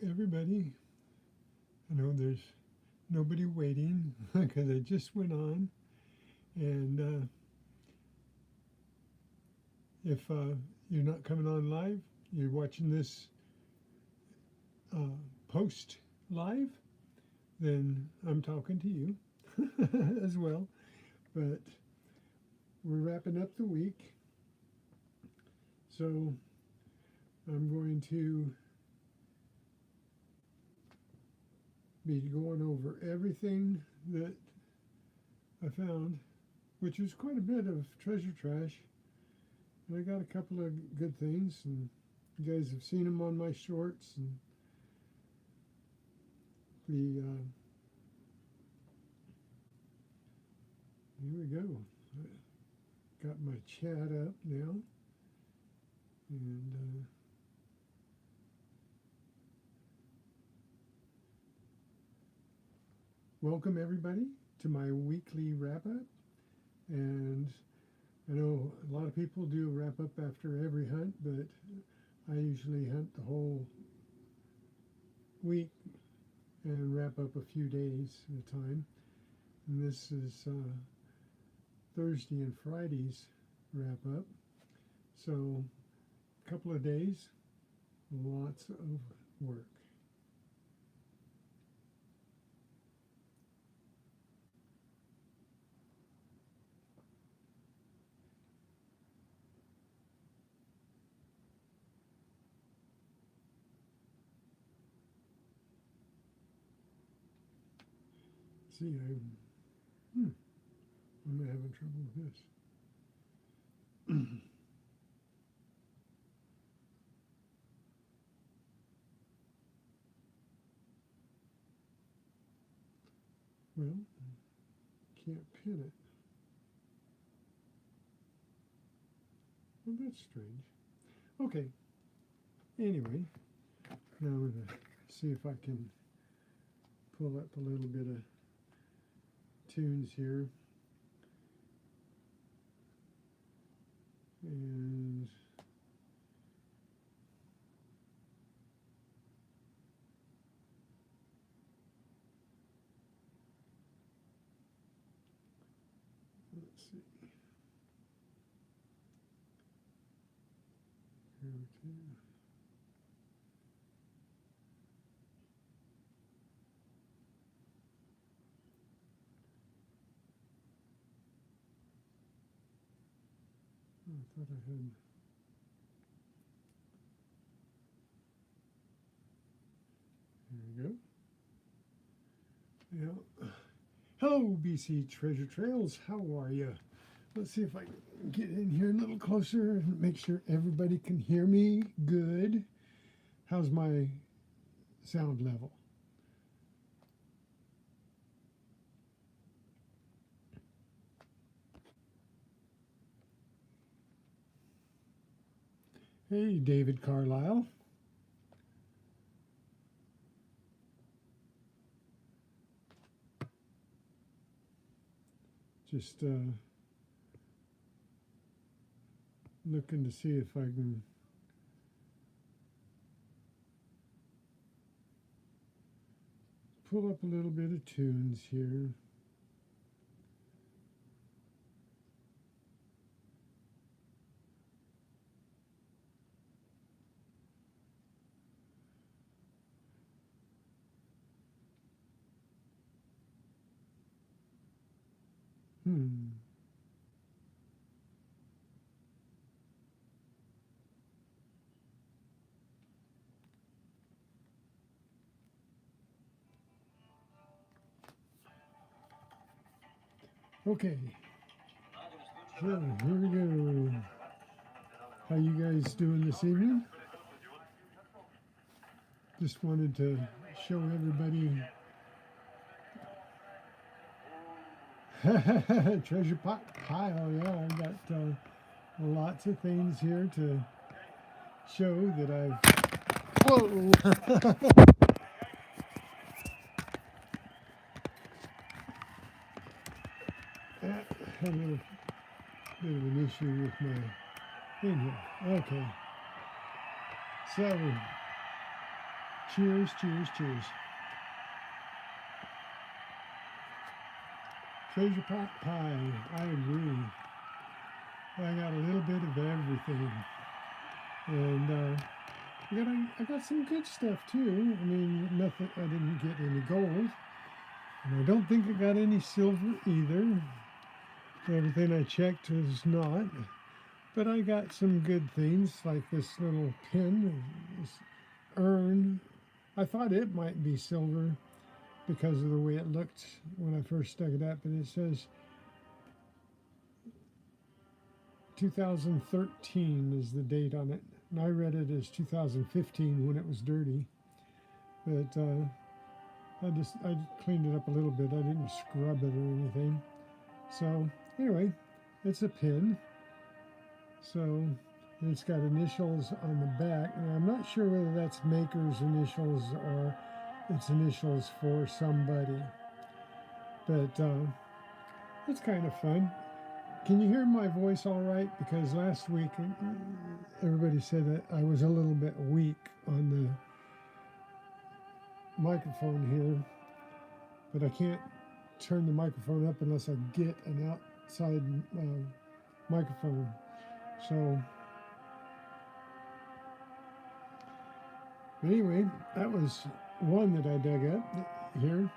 everybody. I know there's nobody waiting because I just went on. And if you're not coming on live, you're watching this post live, then I'm talking to you as well. But we're wrapping up the week. So I'm going to be going over everything that I found, which was quite a bit of treasure trash. And I got a couple of good things, and you guys have seen them on my shorts. And here we go. I got my chat up now, and welcome everybody to my weekly wrap-up. And I know a lot of people do a wrap-up after every hunt, but I usually hunt the whole week and wrap up a few days at a time. And this is Thursday and Friday's wrap-up. So a couple of days, lots of work. See, I'm having trouble with this. Well, can't pin it. Well, that's strange. Okay. Anyway, now I'm going to see if I can pull up a little bit of tunes here. And let's see. Here we go. I thought I had. There we go. Yeah. Hello, BC Treasure Trails. How are you? Let's see if I can get in here a little closer and make sure everybody can hear me good. How's my sound level? Hey, David Carlisle. Just looking to see if I can pull up a little bit of tunes here. Okay, so here we go. How you guys doing this evening? Just wanted to show everybody treasure pile. Yeah, I've got lots of things here to show that I've. Whoa! I had a little bit of an issue with my thing here. Okay. So Cheers, cheers, cheers. Treasure pot pie. I agree. I got a little bit of everything. And I got some good stuff too. I mean, nothing. I didn't get any gold. And I don't think I got any silver either. Everything I checked was not. But I got some good things, like this little pin, this urn. I thought it might be silver because of the way it looked when I first dug it up, but it says 2013 is the date on it. And I read it as 2015 when it was dirty. But I cleaned it up a little bit. I didn't scrub it or anything. So anyway, it's a pin. So it's got initials on the back. And I'm not sure whether that's maker's initials or it's initials for somebody. But it's kind of fun. Can you hear my voice all right? Because last week everybody said that I was a little bit weak on the microphone here, but I can't turn the microphone up unless I get an outside microphone. So anyway, that was one that I dug up here.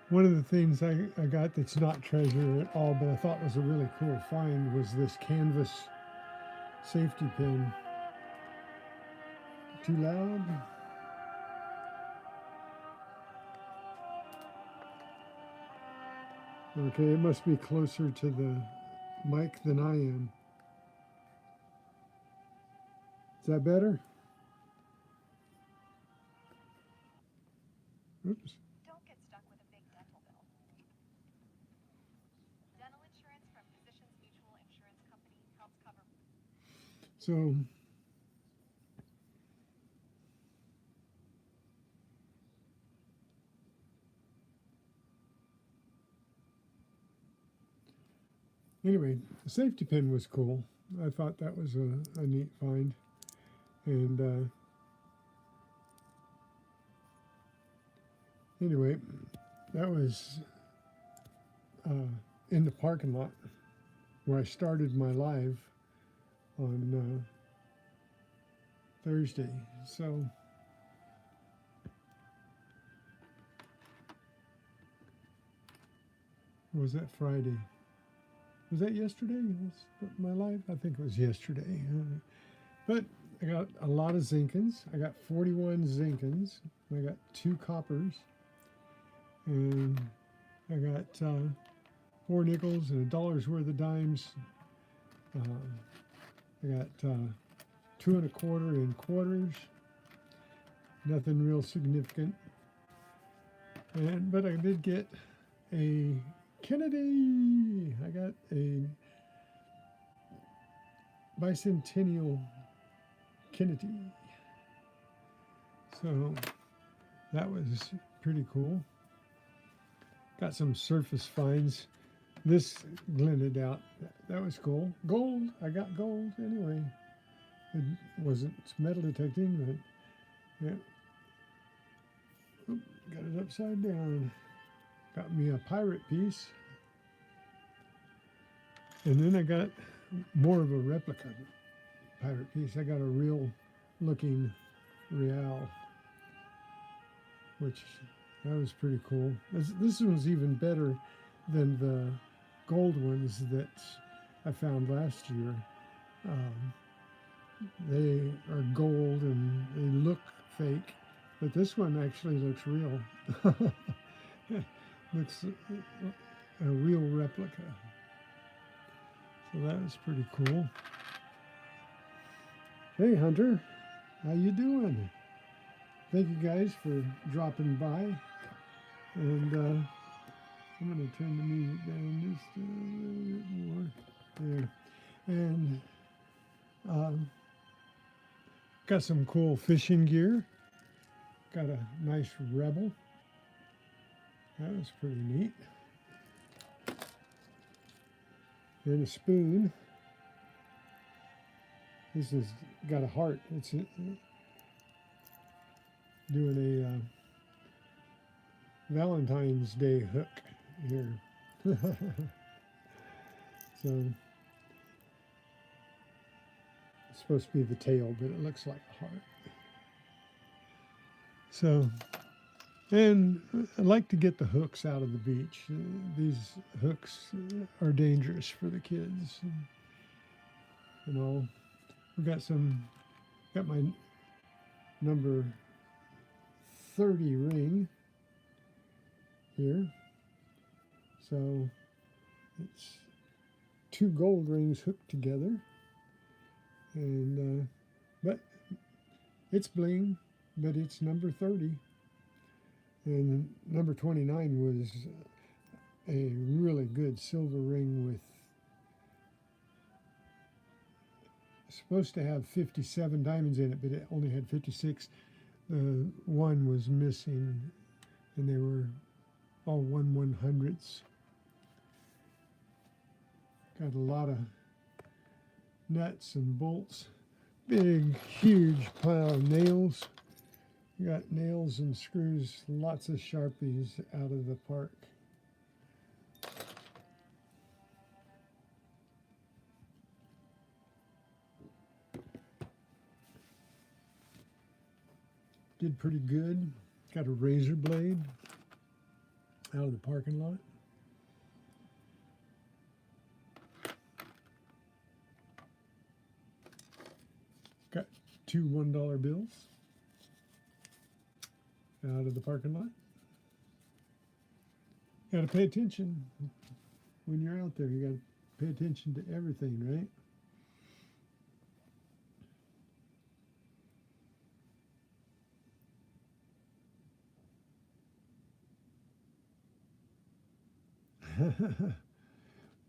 One of the things I got that's not treasure at all, but I thought was a really cool find, was this canvas safety pin. Too loud? Okay, it must be closer to the mic than I am. Is that better? Oops. Don't get stuck with a big dental bill. Dental insurance from Physicians Mutual Insurance Company helps cover. So anyway, the safety pin was cool. I thought that was a neat find. And anyway, that was in the parking lot where I started my live on Thursday. So or was that Friday? Was that yesterday? My live? I think it was yesterday. But I got a lot of zinkins. I got 41 zinkins. I got 2 coppers. And I got 4 nickels and $1 worth of dimes. I got 2 1/4 in quarters. Nothing real significant. But I did get a Kennedy. I got a bicentennial Kennedy. So that was pretty cool. Got some surface finds. This glinted out. That was cool. Gold. I got gold anyway. It wasn't metal detecting, but yeah. Oop, got it upside down. Got me a pirate piece. And then I got more of a replica pirate piece. I got a real looking real, which that was pretty cool. This one's even better than the gold ones that I found last year. They are gold and they look fake, but this one actually looks real. Looks a real replica. So that was pretty cool. Hey Hunter, how you doing? Thank you guys for dropping by. And I'm going to turn the music down just a little bit more. There. And got some cool fishing gear. Got a nice Rebel. That was pretty neat. And a spoon. This has got a heart. doing a Valentine's Day hook here. So it's supposed to be the tail, but it looks like a heart. So, and I like to get the hooks out of the beach. These hooks are dangerous for the kids and all. We got my number 30 ring here. So it's 2 gold rings hooked together, and but it's bling, but it's number 30. And number 29 was a really good silver ring with, supposed to have 57 diamonds in it, but it only had 56. One was missing, and they were all 1/100ths. Got a lot of nuts and bolts. Big, huge pile of nails. Got nails and screws, lots of Sharpies out of the park. Did pretty good. Got a razor blade out of the parking lot. Got 2 $1 bills out of the parking lot. Got to pay attention when you're out there. You got to pay attention to everything, right?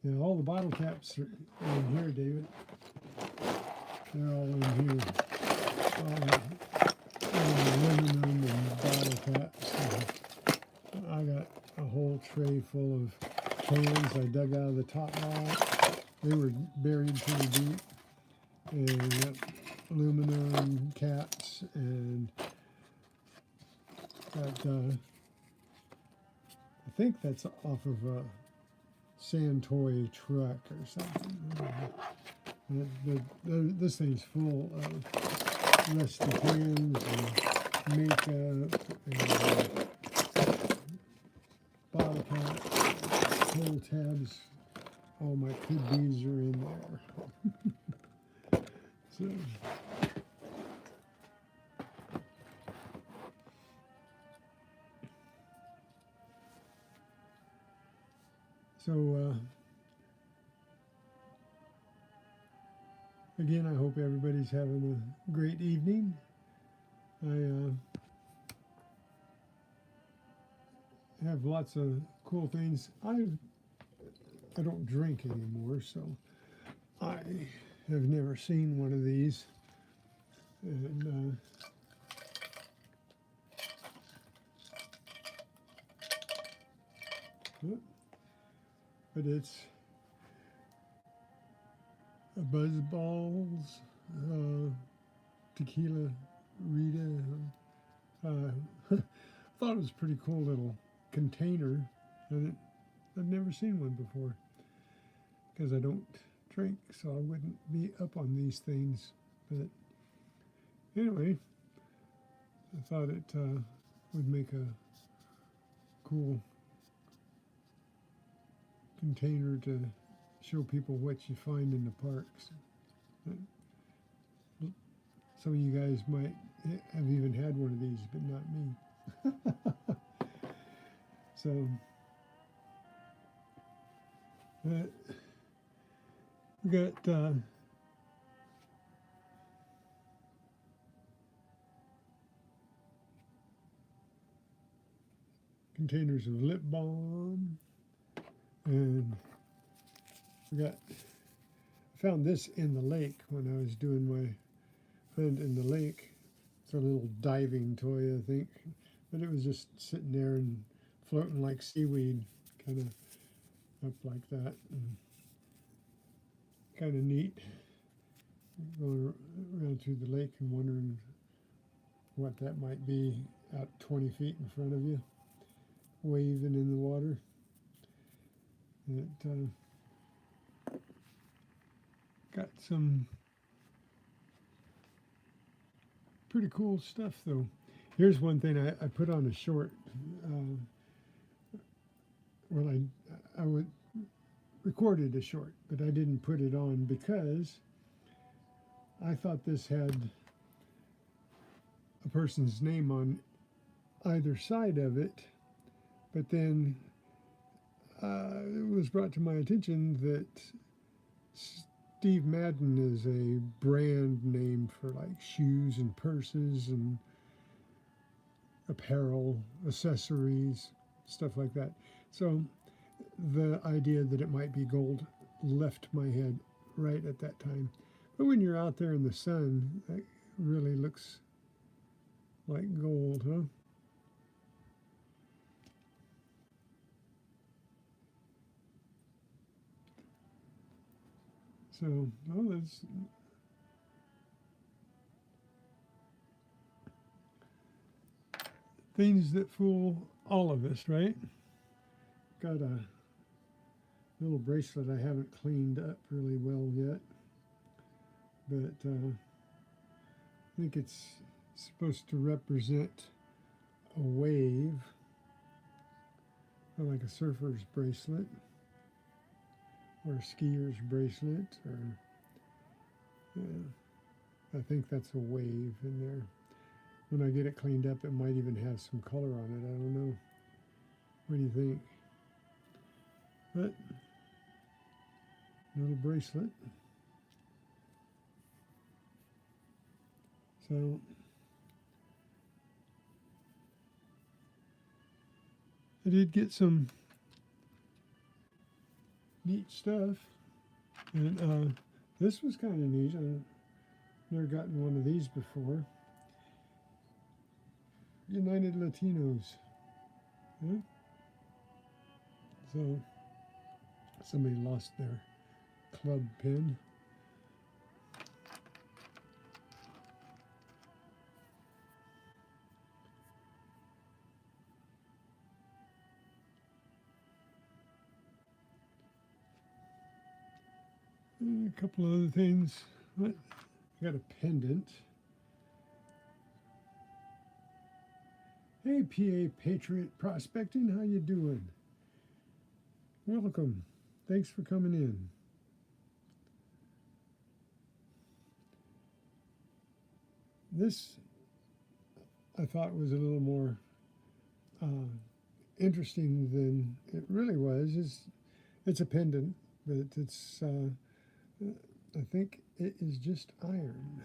Yeah, all the bottle caps are in here, David. They're all in here. All the aluminum and bottle caps. I got a whole tray full of cans I dug out of the top lot. They were buried pretty deep. And got aluminum caps and got, I think that's off of a sand toy truck or something. This thing's full of rusty pins and makeup and bottle caps, pull tabs. All my kiddies are in there. So again, I hope everybody's having a great evening. I have lots of cool things. I don't drink anymore, so I have never seen one of these. And but it's a Buzzballs tequila Rita. Thought it was a pretty cool little container, and I've never seen one before because I don't drink, so I wouldn't be up on these things. But anyway, I thought it would make a cool container to show people what you find in the parks. Some of you guys might have even had one of these, but not me. So we got containers of lip balm, and we got, I found this in the lake when I was doing my hunt in the lake. It's a little diving toy, I think, but it was just sitting there and floating like seaweed, kind of up like that. Kind of neat, going around through the lake and wondering what that might be out 20 feet in front of you, waving in the water. It got some pretty cool stuff though. Here's one thing I put on a short. Well, I recorded a short, but I didn't put it on because I thought this had a person's name on either side of it, but then it was brought to my attention that Steve Madden is a brand name for like shoes and purses and apparel, accessories, stuff like that. So the idea that it might be gold left my head right at that time. But when you're out there in the sun, that really looks like gold, huh? So, oh, that's things that fool all of us, right? Got a little bracelet I haven't cleaned up really well yet, but I think it's supposed to represent a wave, or like a surfer's bracelet, or a skier's bracelet, or I think that's a wave in there. When I get it cleaned up, it might even have some color on it. I don't know. What do you think? But little bracelet. So I did get some neat stuff, and this was kind of neat. I've never gotten one of these before. United Latinos. Huh? So somebody lost their club pin. And a couple of other things. What? I got a pendant. Hey, PA Patriot Prospecting, how you doing? Welcome. Thanks for coming in. This I thought was a little more interesting than it really was. It's a pendant, but it's I think it is just iron.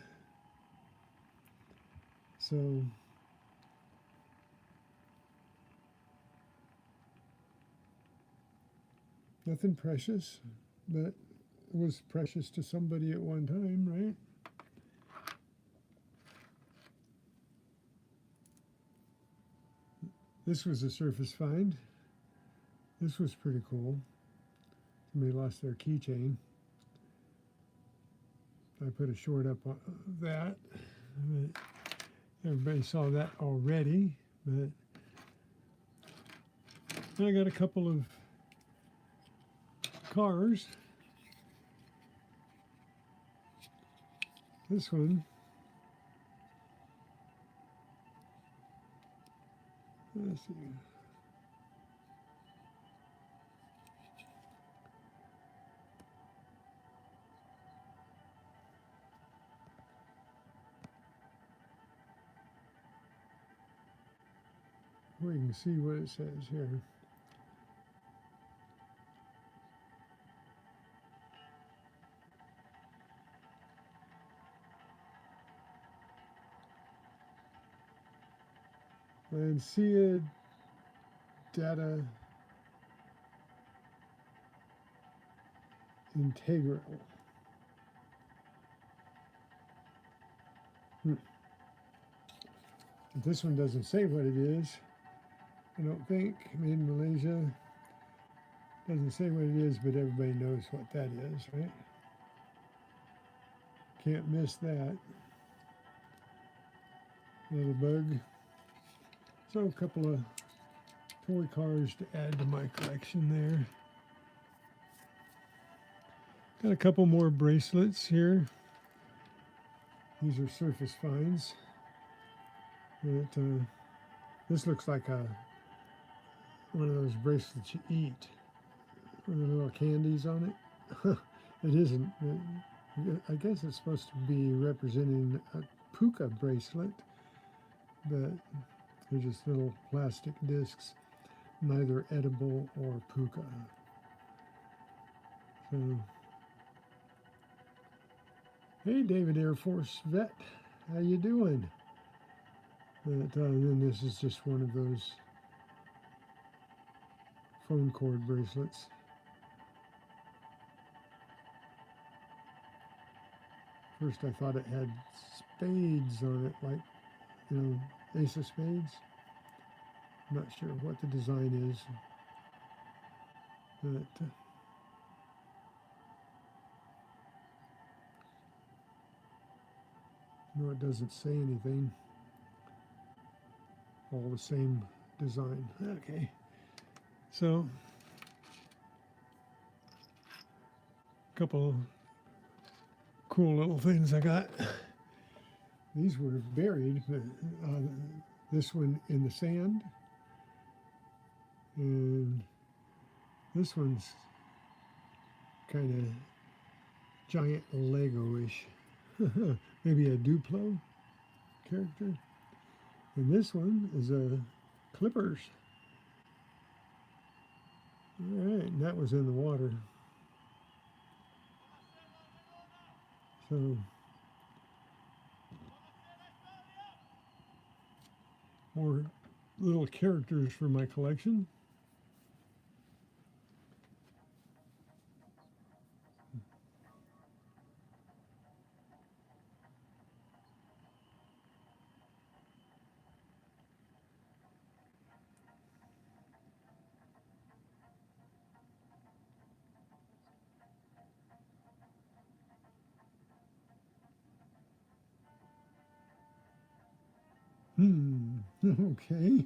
So nothing precious, but it was precious to somebody at one time, right? This was a surface find. This was pretty cool. Somebody lost their keychain. I put a short up on that. Everybody saw that already, but I got a couple of cars. This one, let's see. We can see what it says here. Lancia data integral. This one doesn't say what it is. I don't think. Made in Malaysia. Doesn't say what it is, but everybody knows what that is, right? Can't miss that. little bug. So a couple of toy cars to add to my collection there. Got a couple more bracelets here. These are surface finds. This looks like one of those bracelets you eat with the little candies on it. It isn't. I guess it's supposed to be representing a puka bracelet, but they're just little plastic discs, neither edible or puka. So, hey, David Air Force vet, how you doing? But then this is just one of those phone cord bracelets. First I thought it had spades on it, like, you know, ace of spades. I'm not sure what the design is, but no, it doesn't say anything. All the same design. Okay, so a couple cool little things I got. These were buried, but this one in the sand, and this one's kind of giant Lego-ish. Maybe a Duplo character. And this one is a Clippers. All right, and that was in the water. So more little characters for my collection. Okay.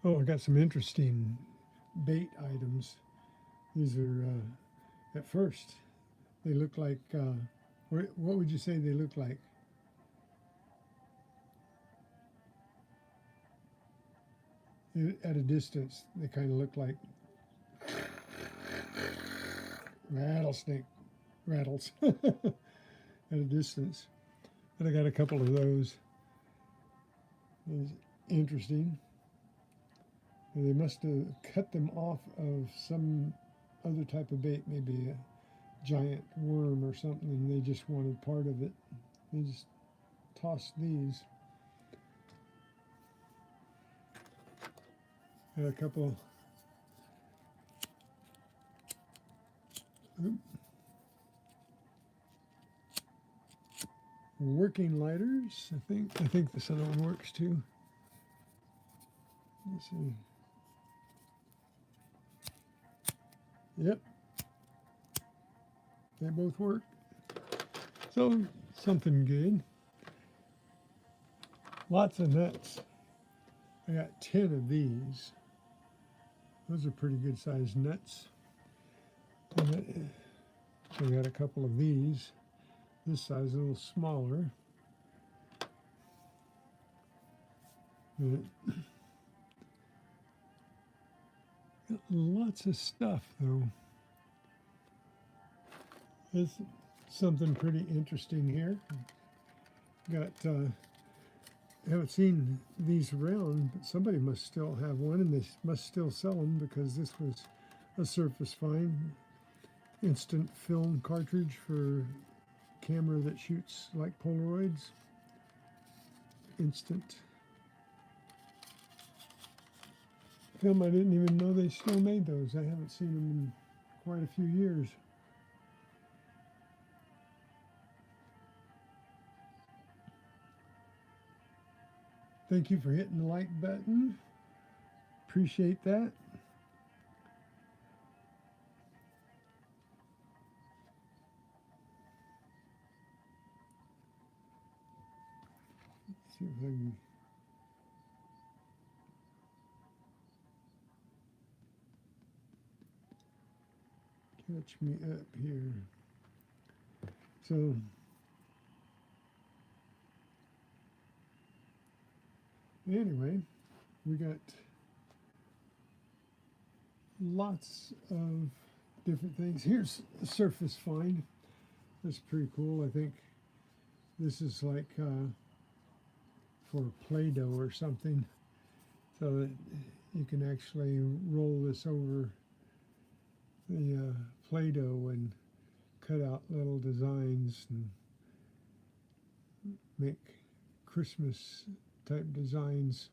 Oh, I got some interesting bait items. These are, at first, they look like, what would you say they look like? At a distance, they kind of look like rattlesnake rattles at a distance. But I got a couple of those. It's interesting. And they must have cut them off of some other type of bait, maybe a giant worm or something, and they just wanted part of it. They just tossed these. Got a couple. Working lighters. I think this other one works too. Let's see. Yep. They both work. So something good. Lots of nuts. I got 10 of these. Those are pretty good sized nuts. And I got a couple of these. This size a little smaller. Got lots of stuff though. There's something pretty interesting here. Got haven't seen these around, but somebody must still have one, and they must still sell them because this was a surface find. Instant film cartridge for camera that shoots like Polaroids. Instant film. I didn't even know they still made those. I haven't seen them in quite a few years. Thank you for hitting the like button. Appreciate that. See if I can catch me up here. So anyway, we got lots of different things. Here's a surface find. That's pretty cool. I think this is like for Play-Doh or something, so that you can actually roll this over the Play-Doh and cut out little designs and make Christmas type designs.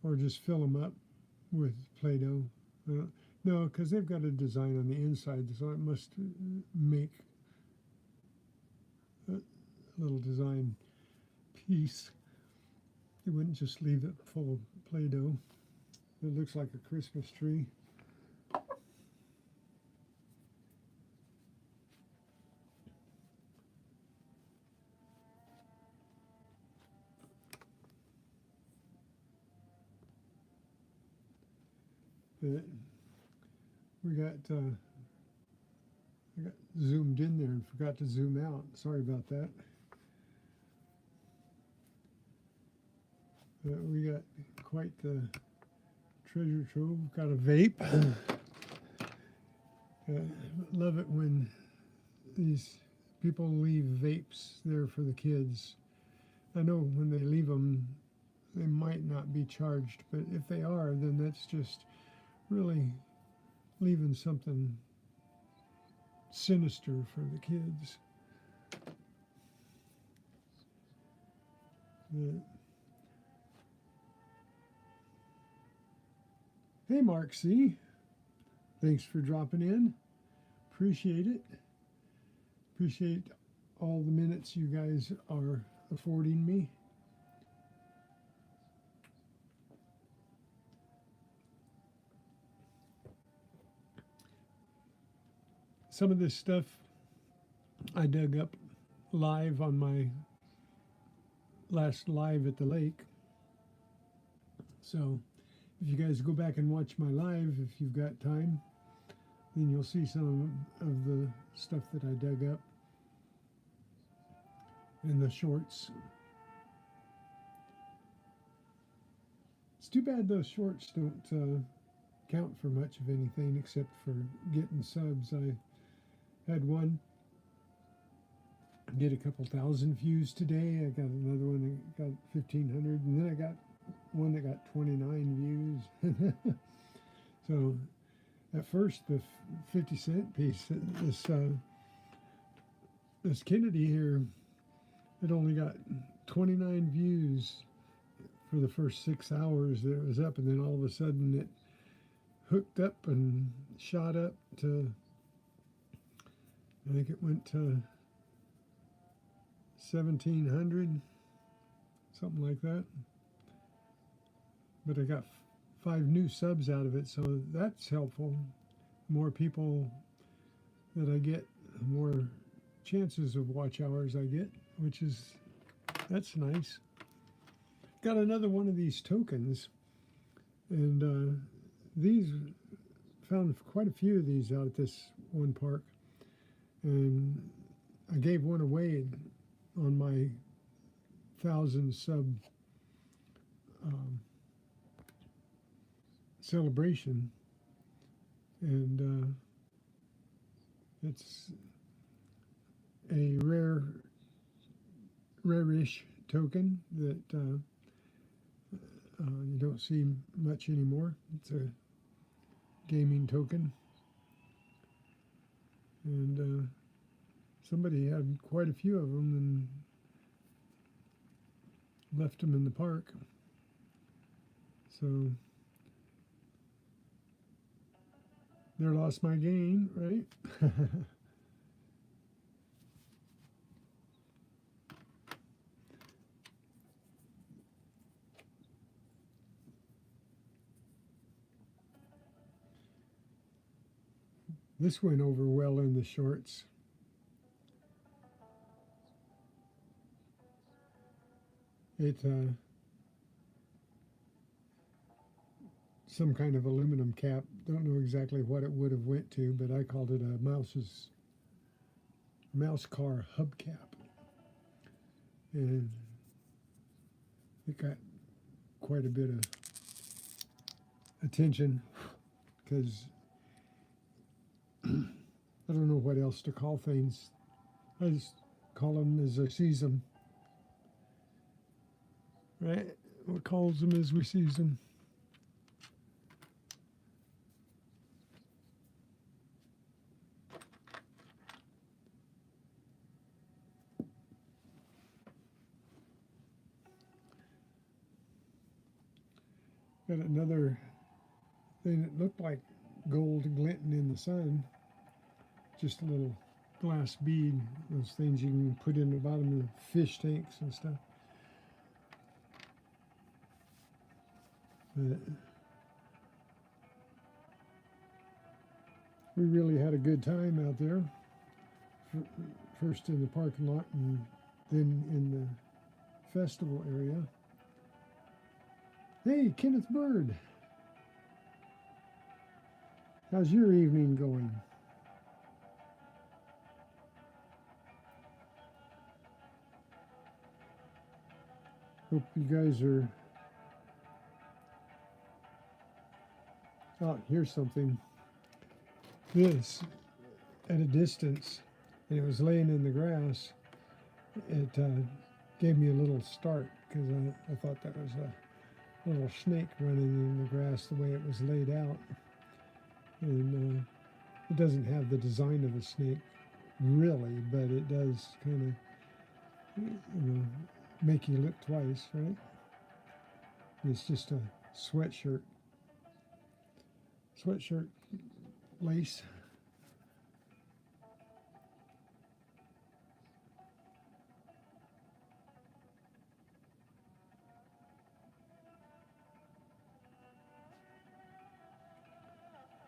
Or just fill them up with Play-Doh. No, because they've got a design on the inside, so it must make a little design piece. They wouldn't just leave it full of Play-Doh. It looks like a Christmas tree. But we got I got zoomed in there and forgot to zoom out. Sorry about that. We got quite the treasure trove. Got a vape. Love it when these people leave vapes there for the kids. I know when they leave them, they might not be charged, but if they are, then that's just really leaving something sinister for the kids. Hey, Mark C. Thanks for dropping in. Appreciate it. Appreciate all the minutes you guys are affording me. Some of this stuff I dug up live on my last live at the lake. So if you guys go back and watch my live, if you've got time, then you'll see some of the stuff that I dug up in the shorts. It's too bad those shorts don't count for much of anything except for getting subs. I had one get a couple thousand views today. I got another one that got 1,500, and then I got one that got 29 views. So at first, the 50-cent piece, this Kennedy here, it only got 29 views for the first 6 hours that it was up, and then all of a sudden it hooked up and shot up to, I think it went to 1,700, something like that. But I got 5 new subs out of it, so that's helpful. More people that I get, the more chances of watch hours I get, that's nice. Got another one of these tokens, and found quite a few of these out at this one park, and I gave one away on my 1,000 sub celebration, and it's a rare-ish token that you don't see much anymore. It's a gaming token, and somebody had quite a few of them and left them in the park. So there lost my gain, right? This went over well in the shorts. it some kind of aluminum cap. Don't know exactly what it would have went to, but I called it a mouse car hubcap, and it got quite a bit of attention because I don't know what else to call things. I just call them as I sees them. Right? We calls them as we sees them. Got another thing that looked like gold glinting in the sun. Just a little glass bead. Those things you can put in the bottom of fish tanks and stuff. But we really had a good time out there. First in the parking lot and then in the festival area. Hey, Kenneth Bird. How's your evening going? Hope you guys are... Oh, here's something. This, at a distance, and it was laying in the grass, it gave me a little start because I thought that was a little snake running in the grass the way it was laid out. And it doesn't have the design of a snake, really, but it does kind of, make you look twice, right? It's just a sweatshirt lace.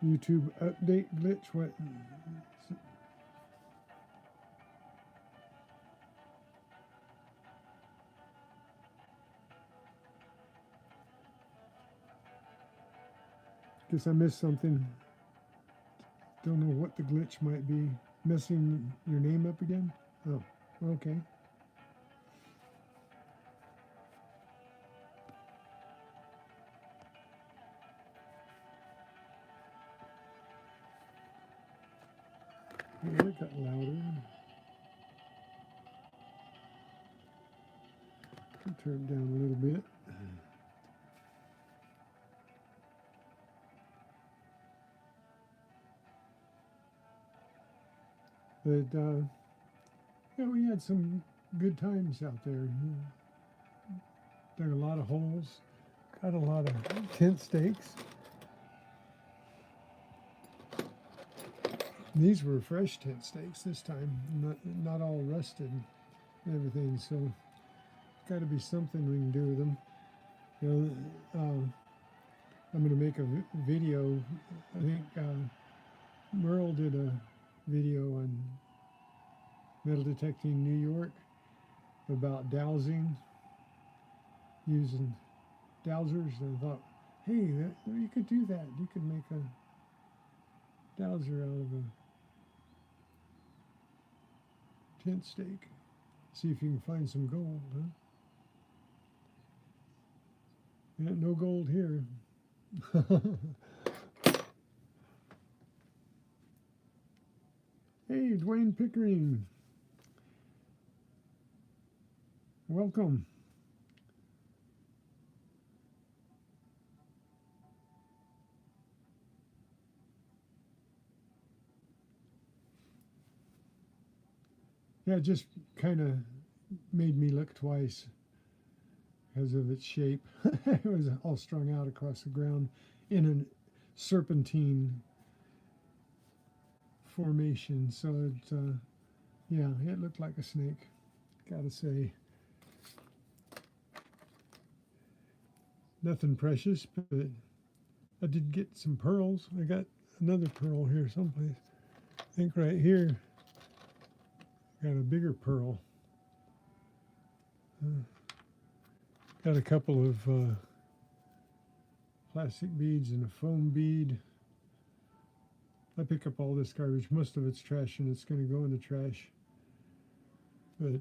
YouTube update glitch, what? Guess I missed something. Don't know what the glitch might be. Messing your name up again? Oh, okay. Oh, it got louder. Turn it down a little bit. But yeah, we had some good times out there. Dug a lot of holes, got a lot of tent stakes. These were fresh tent stakes this time, not all rusted and everything. So got to be something we can do with them. I'm going to make a video. I think Merle did a video on metal detecting New York about dowsing, using dowsers. And I thought, hey, you could do that. You could make a dowser out of a tent stake. See if you can find some gold, huh? Yeah, no gold here. Hey, Dwayne Pickering. Welcome. Yeah, it just kind of made me look twice because of its shape. It was all strung out across the ground in a serpentine formation. So it, yeah, it looked like a snake, gotta say. Nothing precious, but I did get some pearls. I got another pearl here someplace. I think right here, got a bigger pearl. Got a couple of plastic beads and a foam bead. I pick up all this garbage. Most of it's trash, and it's going to go in the trash. But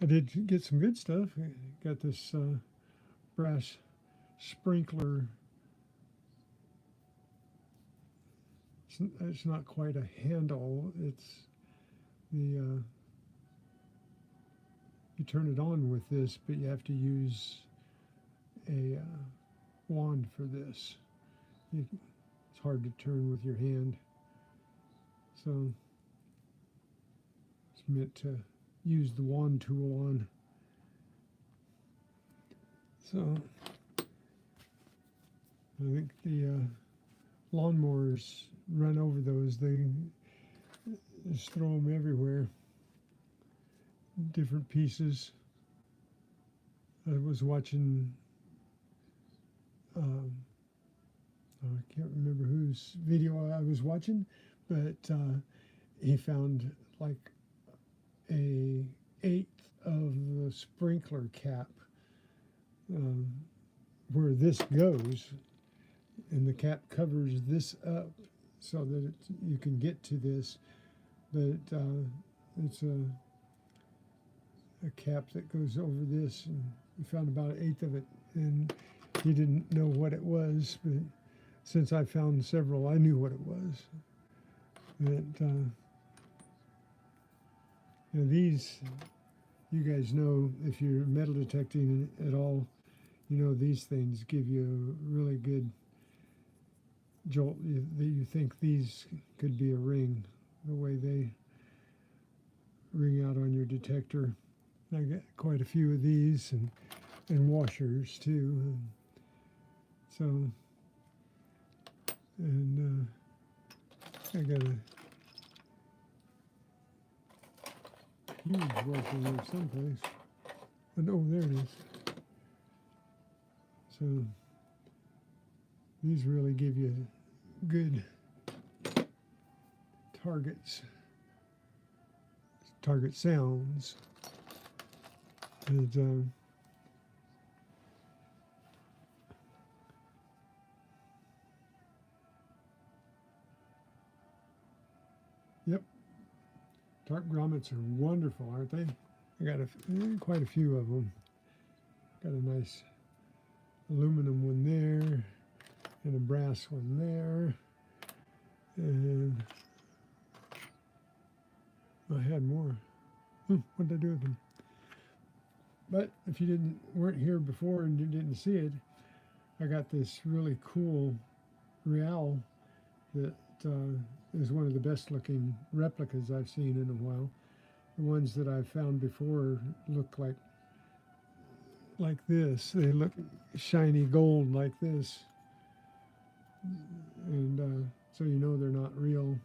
I did get some good stuff. I got this brass sprinkler. It's not quite a handle. It's the you turn it on with this, but you have to use a wand for this. It's hard to turn with your hand, so it's meant to use the wand tool on. So I think the lawnmowers run over those. They just throw them everywhere. Different pieces. I was watching, I can't remember whose video I was watching, but he found like a eighth of the sprinkler cap where this goes, and the cap covers this up so that you can get to this, but it's a cap that goes over this, and he found about an eighth of it, and he didn't know what it was, but since I found several, I knew what it was. But these, you guys know, if you're metal detecting at all, you know these things give you a really good jolt. You think these could be a ring, the way they ring out on your detector. I got quite a few of these, and washers too. And I got a huge washer there someplace. But oh, there it is. So these really give you good target sounds. And yep, dark grommets are wonderful, aren't they? I got quite a few of them. Got a nice aluminum one there, and a brass one there, and I had more. What did I do with them? But if you weren't here before and you didn't see it, I got this really cool real that is one of the best looking replicas I've seen in a while. The ones that I've found before look like this. They look shiny gold like this, and so you know they're not real,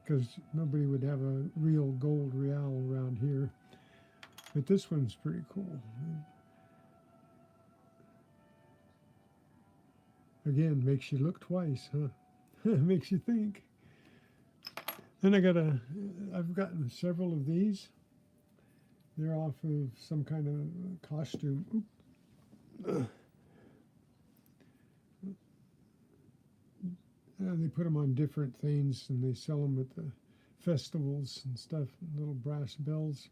because nobody would have a real gold real around here. But this one's pretty cool. Again, makes you look twice, huh? Makes you think. Then I've gotten several of these. They're off of some kind of costume. They put them on different things, and they sell them at the festivals and stuff, little brass bells.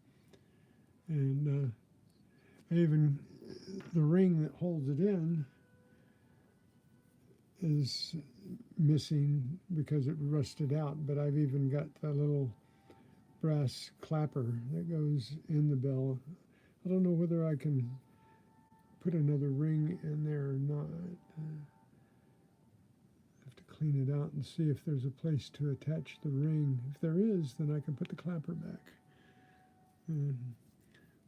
And even the ring that holds it in is missing because it rusted out, but I've even got the little brass clapper that goes in the bell. I don't know whether I can put another ring in there or not. Have to clean it out and see if there's a place to attach the ring. If there is, then I can put the clapper back.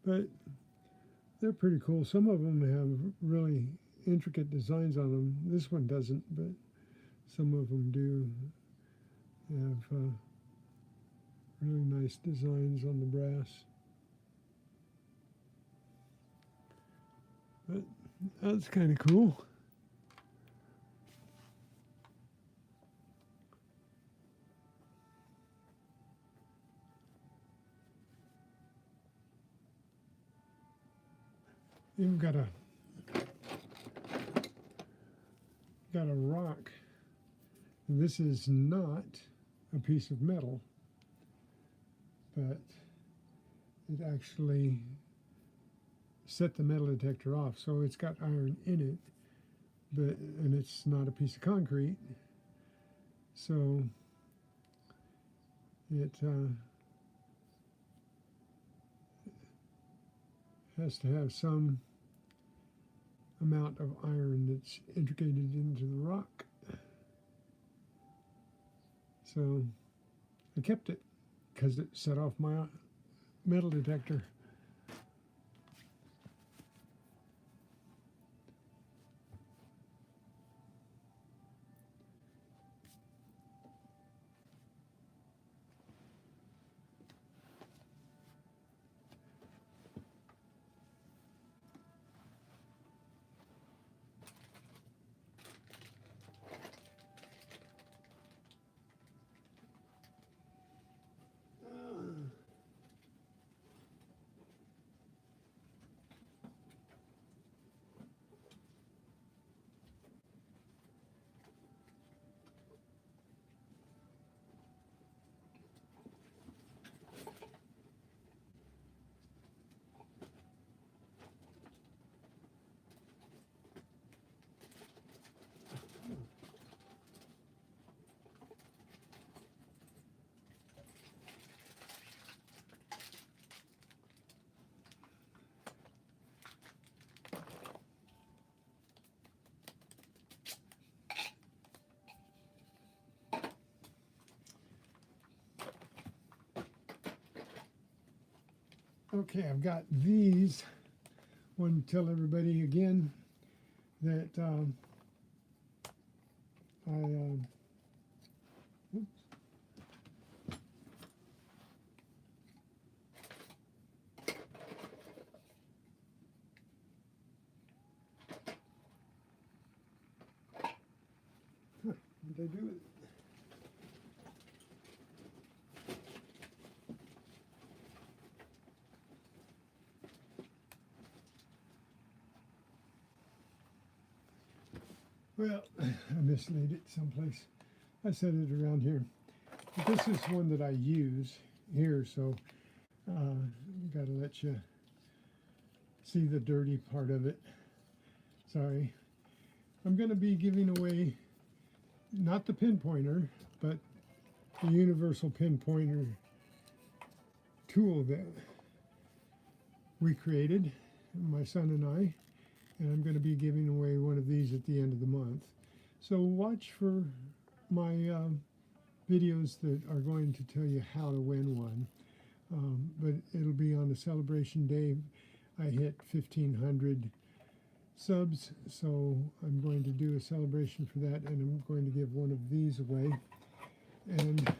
But they're pretty cool. Some of them have really intricate designs on them. This one doesn't, but some of them do have really nice designs on the brass. But that's kind of cool. You've got a rock. This is not a piece of metal, but it actually set the metal detector off. So it's got iron in it, and it's not a piece of concrete. So it has to have some amount of iron that's integrated into the rock. So I kept it because it set off my metal detector. Okay, I've got these. Want to tell everybody again that oops. What did I do with it? Well, I mislaid it someplace. I set it around here. But this is one that I use here, so got to let you see the dirty part of it. Sorry. I'm going to be giving away not the pinpointer, but the universal pinpointer tool that we created, my son and I. And I'm going to be giving away one of these at the end of the month. So watch for my videos that are going to tell you how to win one. But it'll be on the celebration day. I hit 1,500 subs, so I'm going to do a celebration for that, and I'm going to give one of these away. And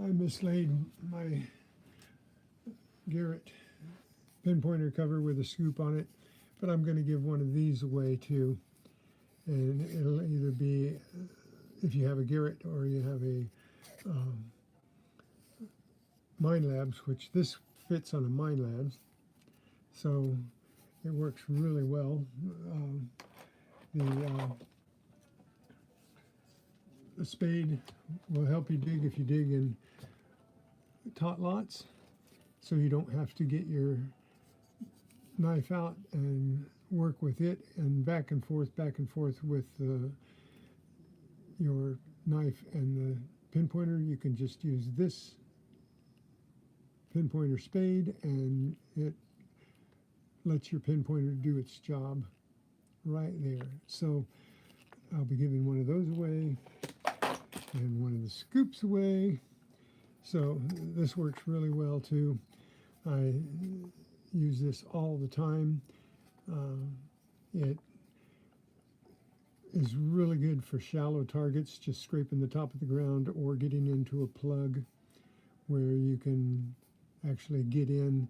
I mislaid my Garrett pinpointer cover with a scoop on it, but I'm going to give one of these away too. And it'll either be if you have a Garrett or you have a Mine Labs, which this fits on a Mine Labs, so it works really well. The spade will help you dig if you dig in tot lots, so you don't have to get your knife out and work with it and back and forth with your knife and the pinpointer. You can just use this pinpointer spade and it lets your pinpointer do its job right there. So I'll be giving one of those away and one of the scoops away. So this works really well too. I use this all the time. It is really good for shallow targets, just scraping the top of the ground or getting into a plug where you can actually get in,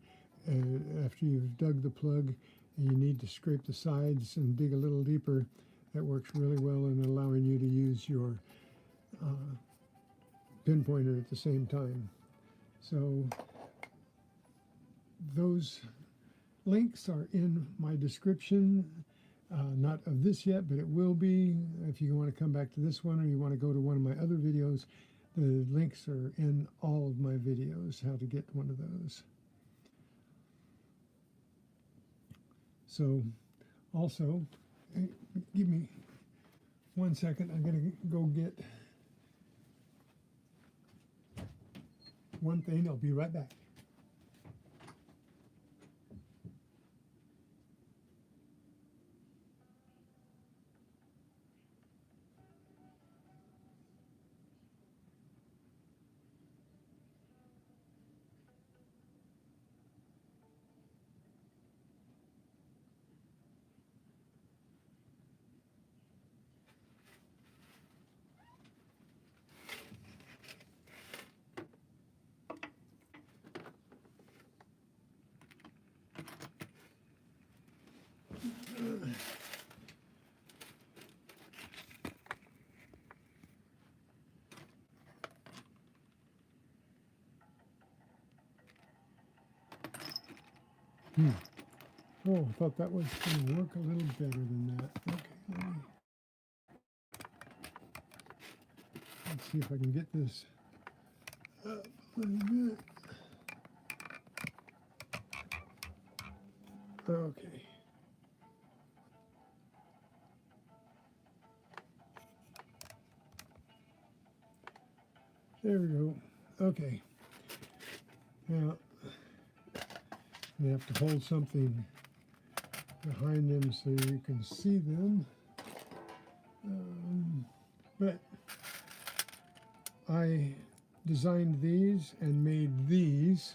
and after you've dug the plug and you need to scrape the sides and dig a little deeper, that works really well in allowing you to use your pinpointer at the same time. So those links are in my description. Not of this yet, but it will be. If you want to come back to this one or you want to go to one of my other videos, the links are in all of my videos, how to get one of those. So also, give me 1 second. I'm going to go get one thing. I'll be right back. Oh, I thought that was going to work a little better than that. Okay, let's see if I can get this up a little bit. Okay. There we go. Okay. Now, I have to hold something behind them so you can see them. But I designed these and made these.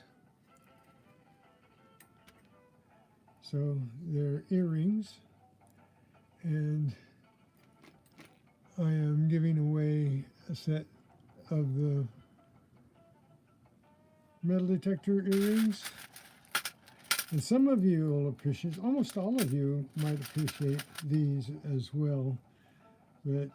So they're earrings, and I am giving away a set of the metal detector earrings. And some of you will appreciate, almost all of you might appreciate these as well. But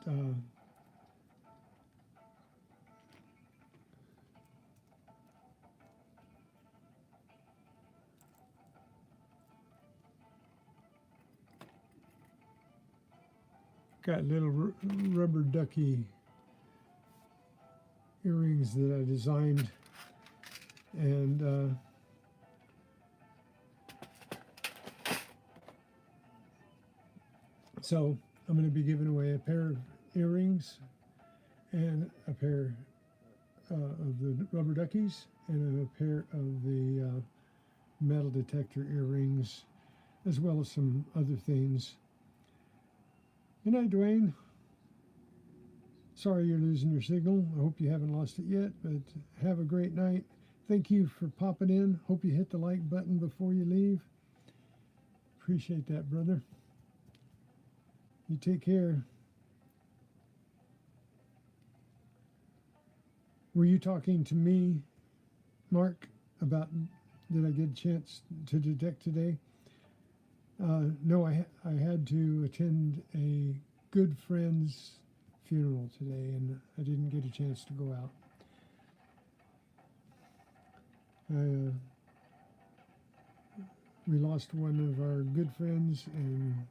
got little rubber ducky earrings that I designed, and so I'm going to be giving away a pair of earrings and a pair of the rubber duckies and a pair of the metal detector earrings, as well as some other things. Good night, Dwayne. Sorry you're losing your signal. I hope you haven't lost it yet, but have a great night. Thank you for popping in. Hope you hit the like button before you leave. Appreciate that, brother. You take care. Were you talking to me, Mark, about did I get a chance to detect today? No, I had to attend a good friend's funeral today, and I didn't get a chance to go out. We lost one of our good friends, and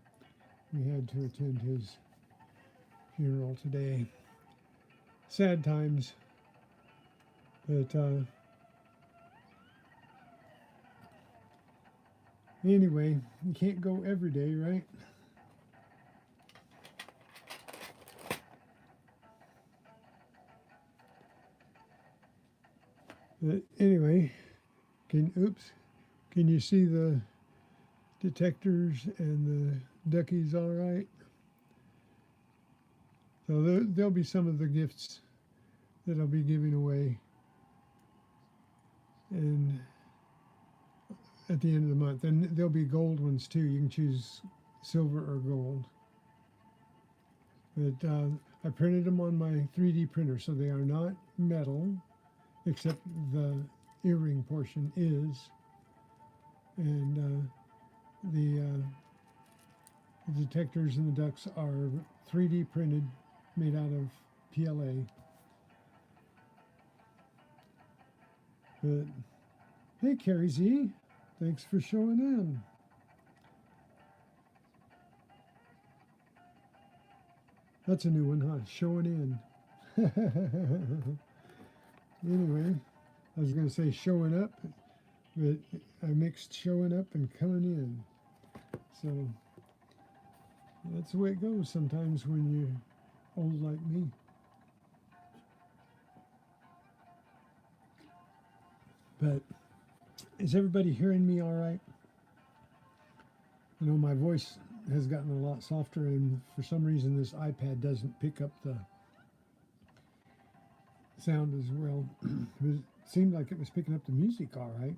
we had to attend his funeral today. Sad times, but anyway, you can't go every day, right? But anyway, can you see the detectors and the duckies all right? So there'll be some of the gifts that I'll be giving away, and at the end of the month, and there'll be gold ones too. You can choose silver or gold. But I printed them on my 3D printer, so they are not metal, except the earring portion is, and the detectors and the ducks are 3D printed, made out of PLA. But hey, Carrie Z, Thanks for showing in. That's a new one, huh? Showing in. Anyway, I was going to say showing up, but I mixed showing up and coming in. So that's the way it goes sometimes when you're old like me. But is everybody hearing me all right? I know my voice has gotten a lot softer, and for some reason this iPad doesn't pick up the sound as well. It seemed like it was picking up the music all right.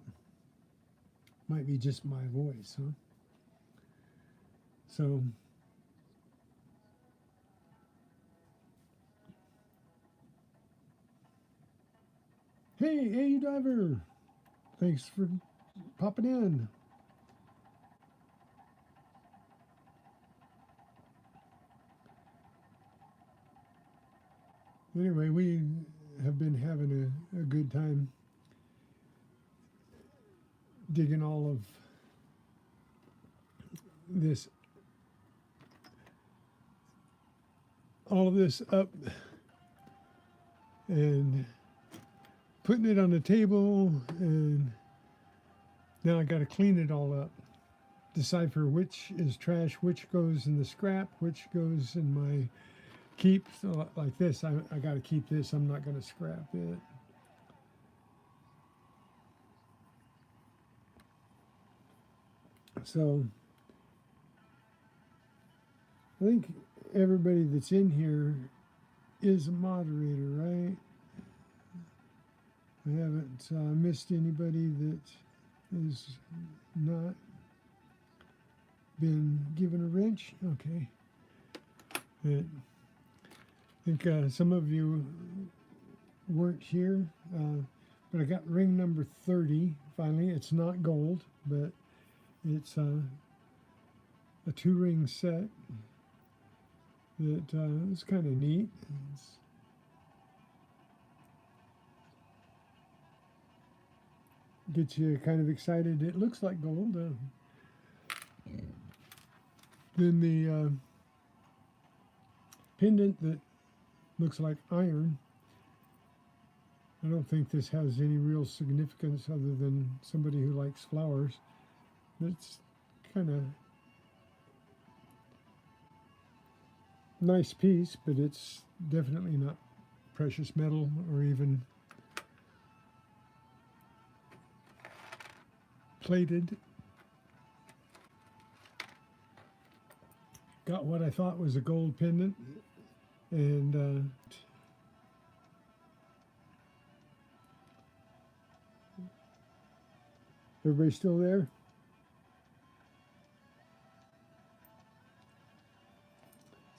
Might be just my voice, huh? So hey, AU Diver, thanks for popping in. Anyway, we have been having a good time digging all of this up and putting it on the table, and now I got to clean it all up, decipher which is trash, which goes in the scrap, which goes in my keep. So like this, I got to keep this. I'm not going to scrap it. So I think everybody that's in here is a moderator, right? I haven't missed anybody that has not been given a wrench. Okay. But I think some of you weren't here, but I got ring number 30 finally. It's not gold, but it's a 2-ring set that is kind of neat. Gets you kind of excited. It looks like gold. Then the pendant that looks like iron. I don't think this has any real significance other than somebody who likes flowers. It's kind of nice piece, but it's definitely not precious metal or even plated. Got what I thought was a gold pendant, and everybody still there?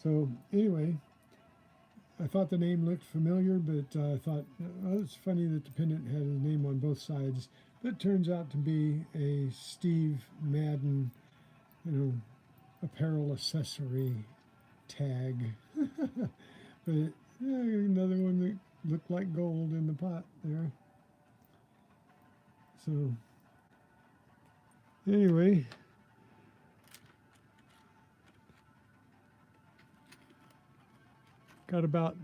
So anyway, I thought the name looked familiar, but I thought, oh, it's funny that the pendant had his name on both sides. But it turns out to be a Steve Madden, apparel accessory tag. But another one that looked like gold in the pot there. So anyway, got about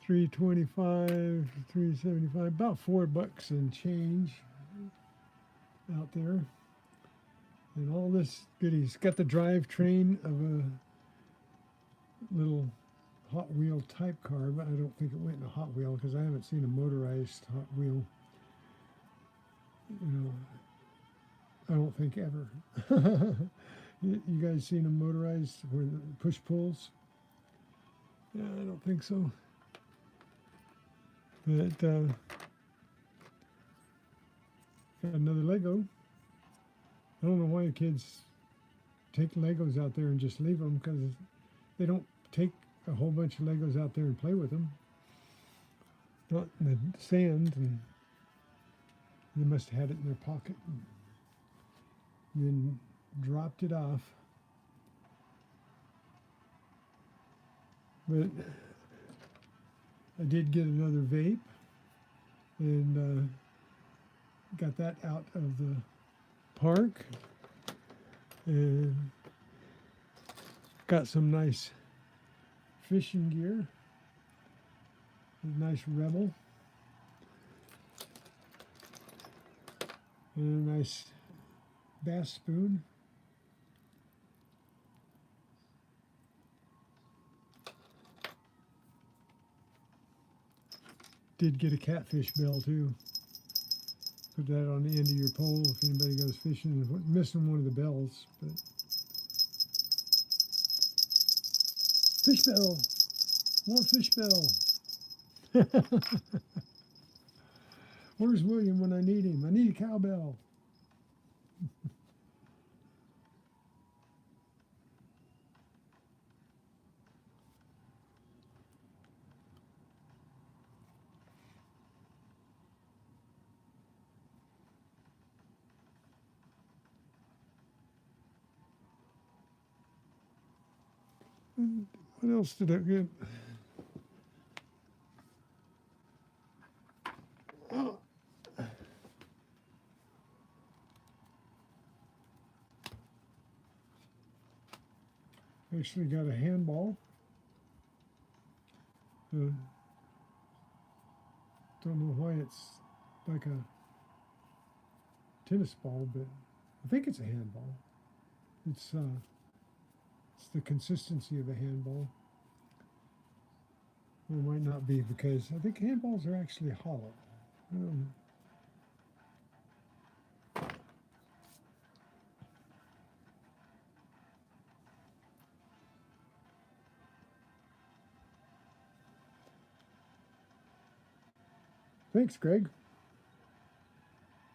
$325, $375, about $4 and change out there. And all this goodies. Got the drivetrain of a little Hot Wheel type car, but I don't think it went in a Hot Wheel because I haven't seen a motorized Hot Wheel. I don't think ever. You guys seen a motorized with push pulls? Yeah, I don't think so. But got another Lego. I don't know why kids take Legos out there and just leave them, because they don't take a whole bunch of Legos out there and play with them. Not in the sand, and they must have had it in their pocket and then dropped it off. But I did get another vape. and got that out of the park, and got some nice fishing gear. A nice Rebel, and a nice bass spoon. Did get a catfish bell too. Put that on the end of your pole if anybody goes fishing and missing one of the bells. But fish bell, more fish bell. Where's William when I need him? I need a cowbell. What else did I get? Actually got a handball. Don't know why it's like a tennis ball, but I think it's a handball. It's the consistency of a handball. Well, it might not be, because I think handballs are actually hollow. Thanks, Greg.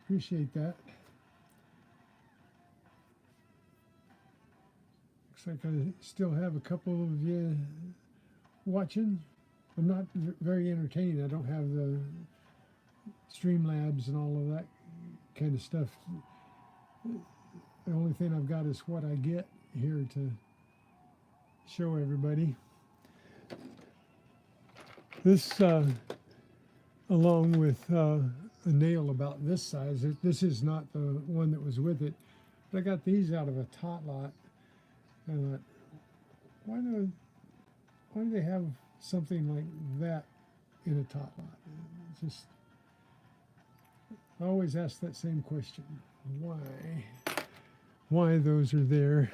Appreciate that. Looks like I still have a couple of you watching. I'm not very entertaining. I don't have the Streamlabs and all of that kind of stuff. The only thing I've got is what I get here to show everybody. This, along with a nail about this size, this is not the one that was with it, but I got these out of a tot lot. I thought, why do they have something like that in a tot lot? It's just, I always ask that same question. Why those are there?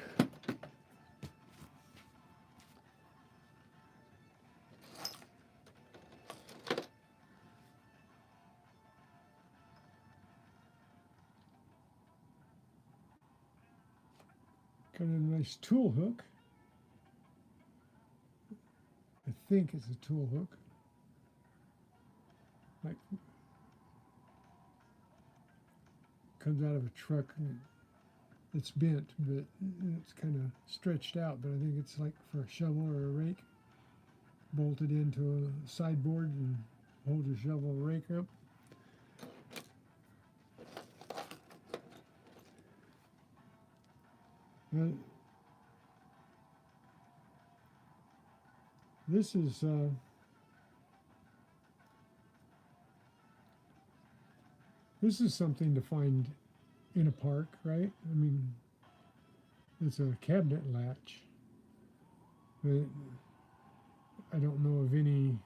Got a nice tool hook. I think it's a tool hook. Like, comes out of a truck and it's bent, but it's kind of stretched out, but I think it's like for a shovel or a rake. Bolted into a sideboard and hold your shovel or rake up. This is something to find in a park, right? I mean, it's a cabinet latch, but I don't know of any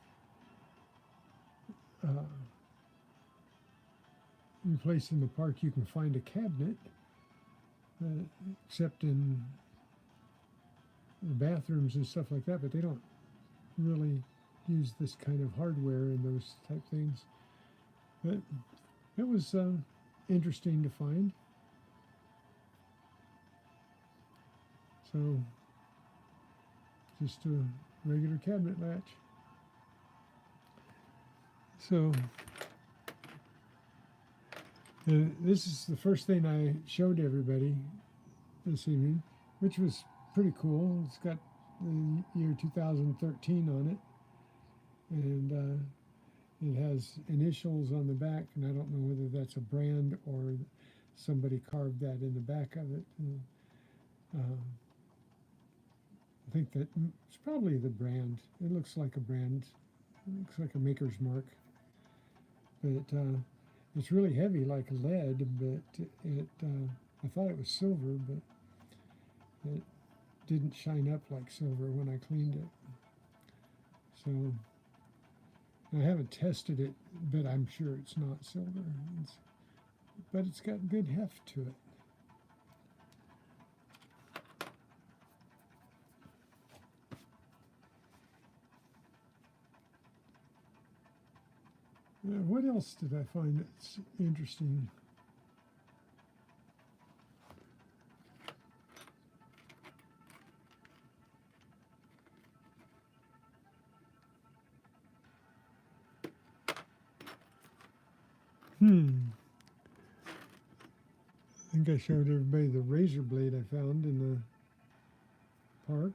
place in the park you can find a cabinet, except in the bathrooms and stuff like that, but they don't really use this kind of hardware and those type things. But it was interesting to find. So, just a regular cabinet latch. So, this is the first thing I showed everybody this evening, which was pretty cool. It's got the year 2013 on it, and it has initials on the back, and I don't know whether that's a brand or somebody carved that in the back of it. And, I think that it's probably the brand. It looks like a brand. It looks like a maker's mark. but it's really heavy like lead, but I thought it was silver, but it didn't shine up like silver when I cleaned it. So I haven't tested it, but I'm sure it's not silver. But it's got good heft to it. What else did I find that's interesting? I think I showed everybody the razor blade I found in the park.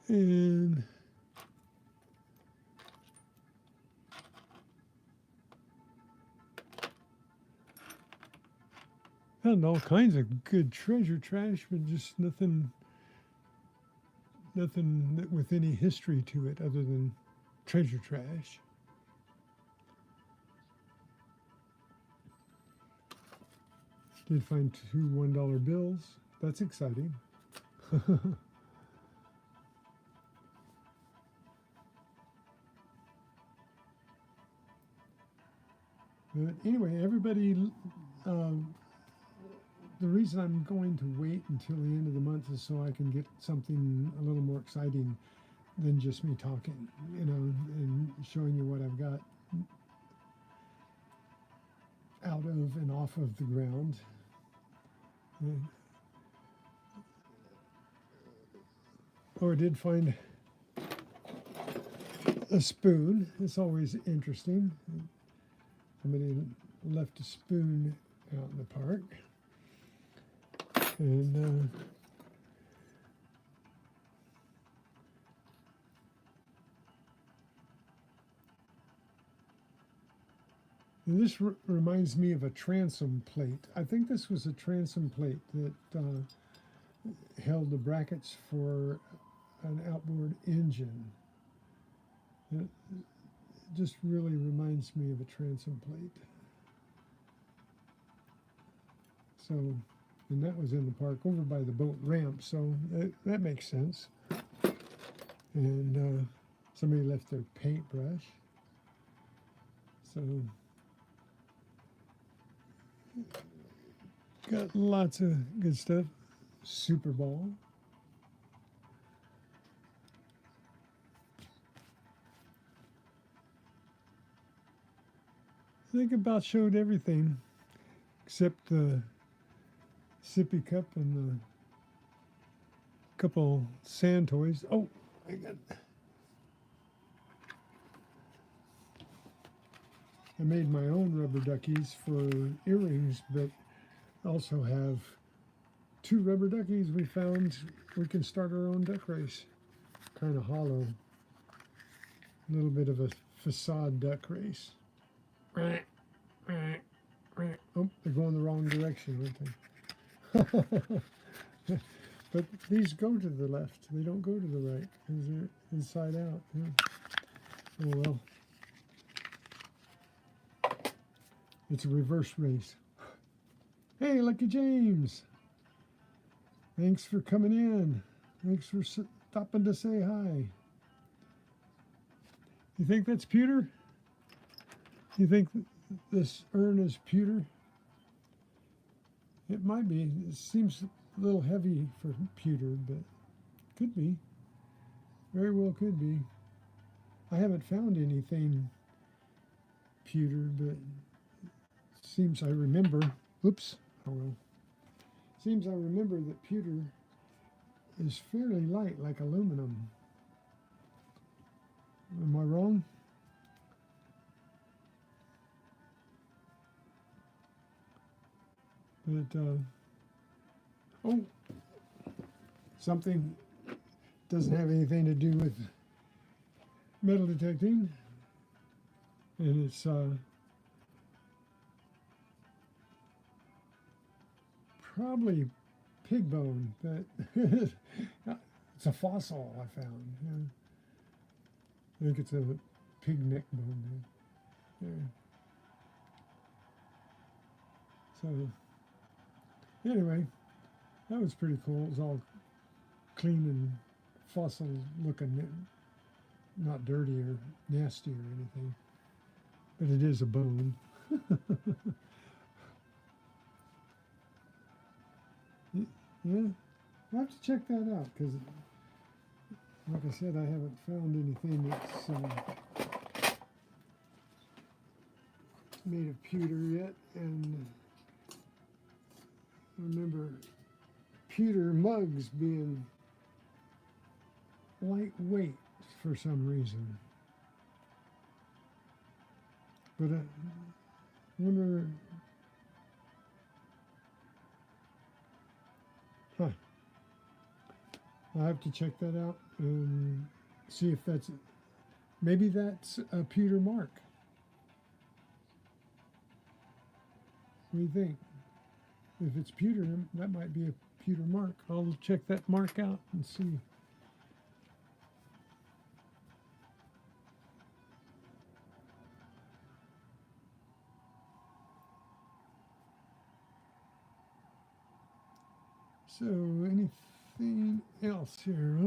And found all kinds of good treasure trash, but just nothing with any history to it other than treasure trash. Did find 2 $1 bills. That's exciting. But anyway, everybody, the reason I'm going to wait until the end of the month is so I can get something a little more exciting than just me talking, and showing you what I've got out of and off of the ground. Oh, I did find a spoon. It's always interesting. Somebody left a spoon out in the park. And this reminds me of a transom plate. I think this was a transom plate that held the brackets for an outboard engine. It just really reminds me of a transom plate. So, and that was in the park over by the boat ramp, so that makes sense. And somebody left their paintbrush. So, got lots of good stuff. Super Ball. I think about showed everything except the sippy cup and the couple sand toys. Oh, I made my own rubber duckies for earrings, but also have 2 rubber duckies we found. We can start our own duck race. Kind of hollow. A little bit of a facade duck race. Oh, they're going the wrong direction, aren't they? But these go to the left. They don't go to the right because they're inside out. Yeah. Oh well. It's a reverse race. Hey, Lucky James. Thanks for coming in. Thanks for stopping to say hi. You think that's pewter? You think this urn is pewter? It might be. It seems a little heavy for pewter, but could be. Very well could be. I haven't found anything pewter, but seems I remember. Oops. Oh well. Seems I remember that pewter is fairly light, like aluminum. Am I wrong? But, oh, something doesn't have anything to do with metal detecting, and it's probably pig bone, but it's a fossil I found. Yeah. I think it's a pig neck bone. There. So anyway, that was pretty cool. It was all clean and fossil looking, not dirty or nasty or anything. But it is a bone. Yeah, I'll have to check that out because, like I said, I haven't found anything that's made of pewter yet. And I remember pewter mugs being lightweight for some reason. But I wonder, I'll have to check that out and see if maybe that's a pewter mark. What do you think? If it's pewter, that might be a pewter mark. I'll check that mark out and see. So, anything else here?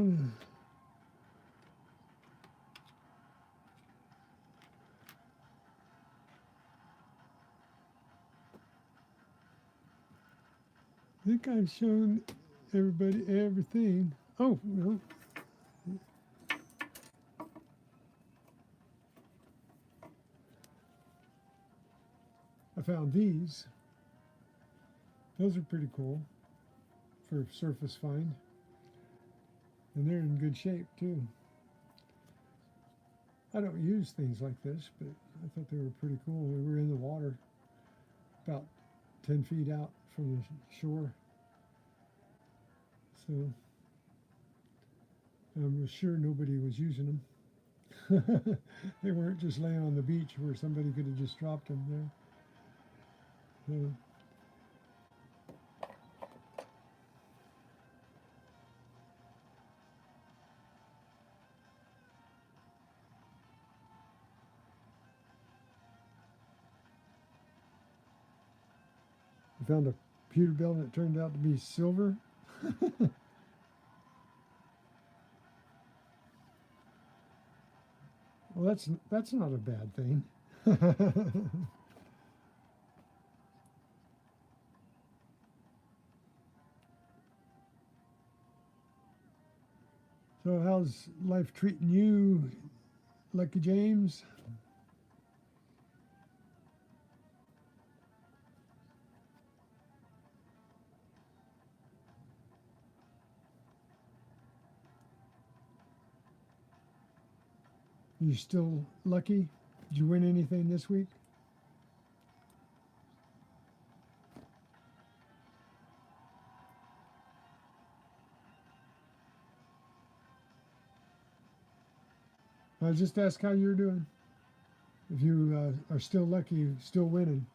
I think I've shown everybody everything. Oh, well. I found these. Those are pretty cool for surface find. And they're in good shape too. I don't use things like this, but I thought they were pretty cool. We were in the water about 10 feet out from the shore. So I was sure nobody was using them. They weren't just laying on the beach where somebody could have just dropped them there. So, I found a pewter bell that turned out to be silver. Well, that's not a bad thing. So how's life treating you, Lucky James? You still lucky? Did you win anything this week? I just asked how you're doing. If you are still lucky, still winning.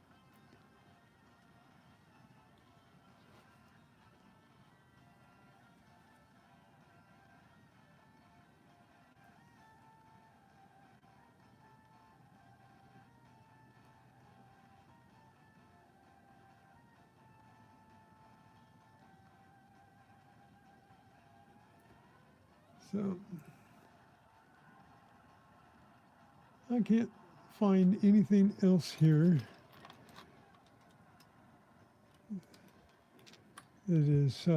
So I can't find anything else here that is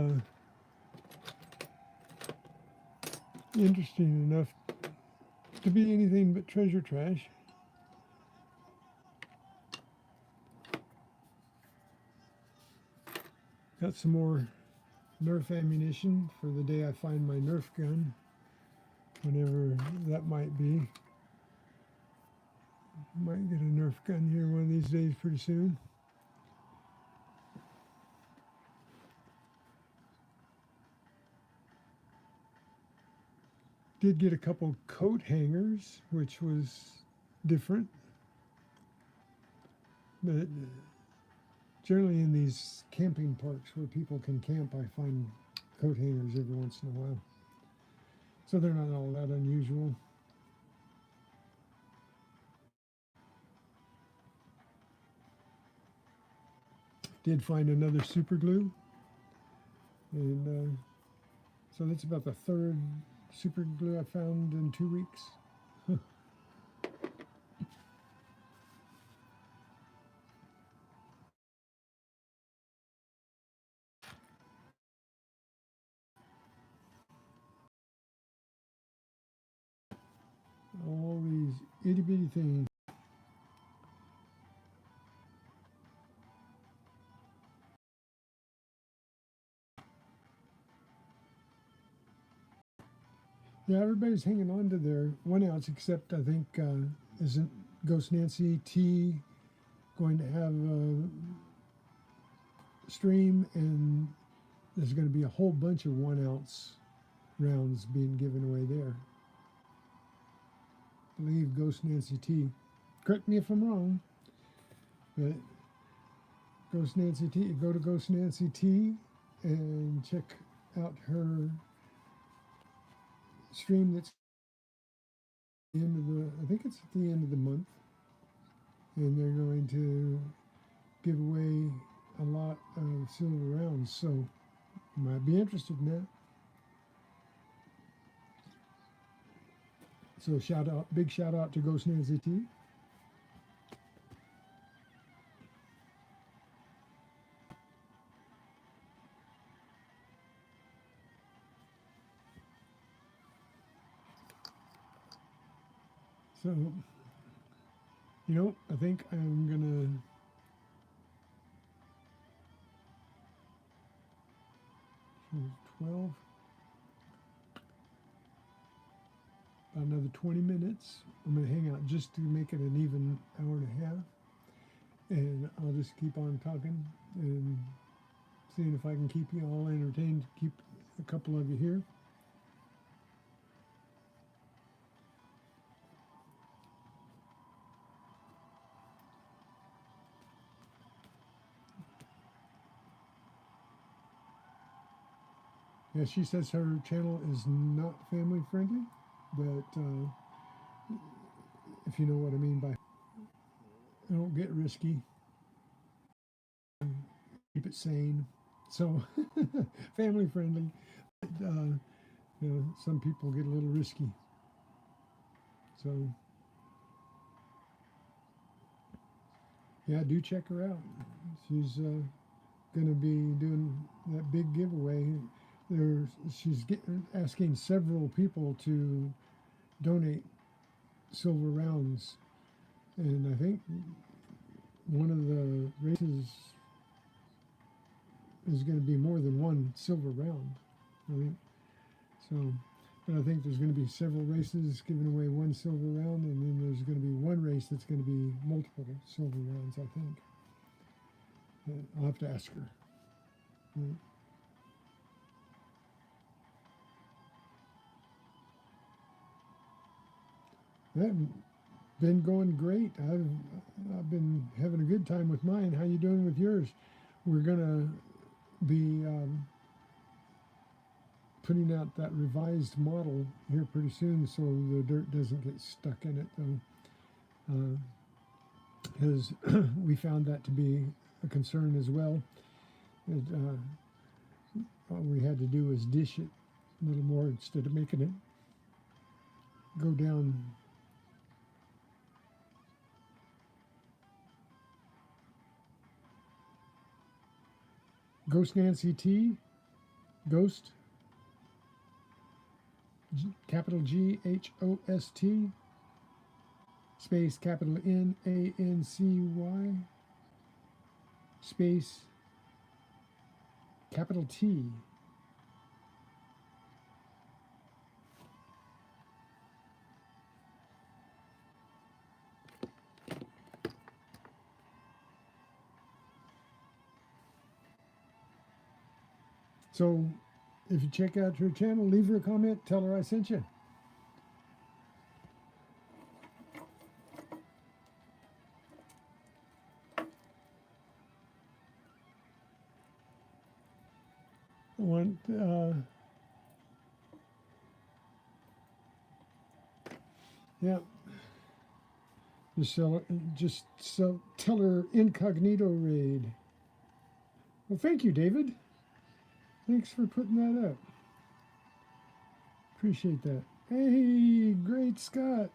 interesting enough to be anything but treasure trash. Got some more Nerf ammunition for the day I find my Nerf gun, whenever that might be. Might get a Nerf gun here one of these days pretty soon. Did get a couple coat hangers, which was different. But generally in these camping parks where people can camp, I find coat hangers every once in a while. So they're not all that unusual. did find another super glue, and so that's about the third super glue I found in 2 weeks. All these itty bitty things. Yeah, everybody's hanging on to their 1 ounce, except I think isn't Ghost Nancy T going to have a stream, and there's going to be a whole bunch of 1 ounce rounds being given away there. I believe Ghost Nancy T. Correct me if I'm wrong, but Ghost Nancy T. Go to Ghost Nancy T and check out her stream that's at the end of the, I think it's at the end of the month, and they're going to give away a lot of silver rounds, so you might be interested in that. So big shout out to Ghost Nancy T. So, you know, I think I'm gonna choose 12, about another 20 minutes. I'm gonna hang out just to make it an even hour and a half, and I'll just keep on talking and seeing if I can keep you all entertained, keep a couple of you here. Yeah, she says her channel is not family friendly, but if you know what I mean by, don't get risky, keep it sane. So family friendly, but, you know, some people get a little risky. So yeah, do check her out. She's going to be doing that big giveaway. She's asking several people to donate silver rounds, and I think one of the races is going to be more than one silver round. I think so. But I think there's going to be several races giving away one silver round, and then there's going to be one race that's going to be multiple silver rounds, I think. I'll have to ask her. That been going great. I've been having a good time with mine. How you doing with yours? We're gonna be putting out that revised model here pretty soon, so the dirt doesn't get stuck in it, though, because we found that to be a concern as well. All we had to do was dish it a little more instead of making it go down. Ghost Nancy T. Ghost. Capital GHOST. Space capital NANCY. Space capital T. So if you check out her channel, leave her a comment, tell her I sent you. Yeah. Just tell her incognito raid. Well, thank you, David. Thanks for putting that up. Appreciate that. Hey, great Scott.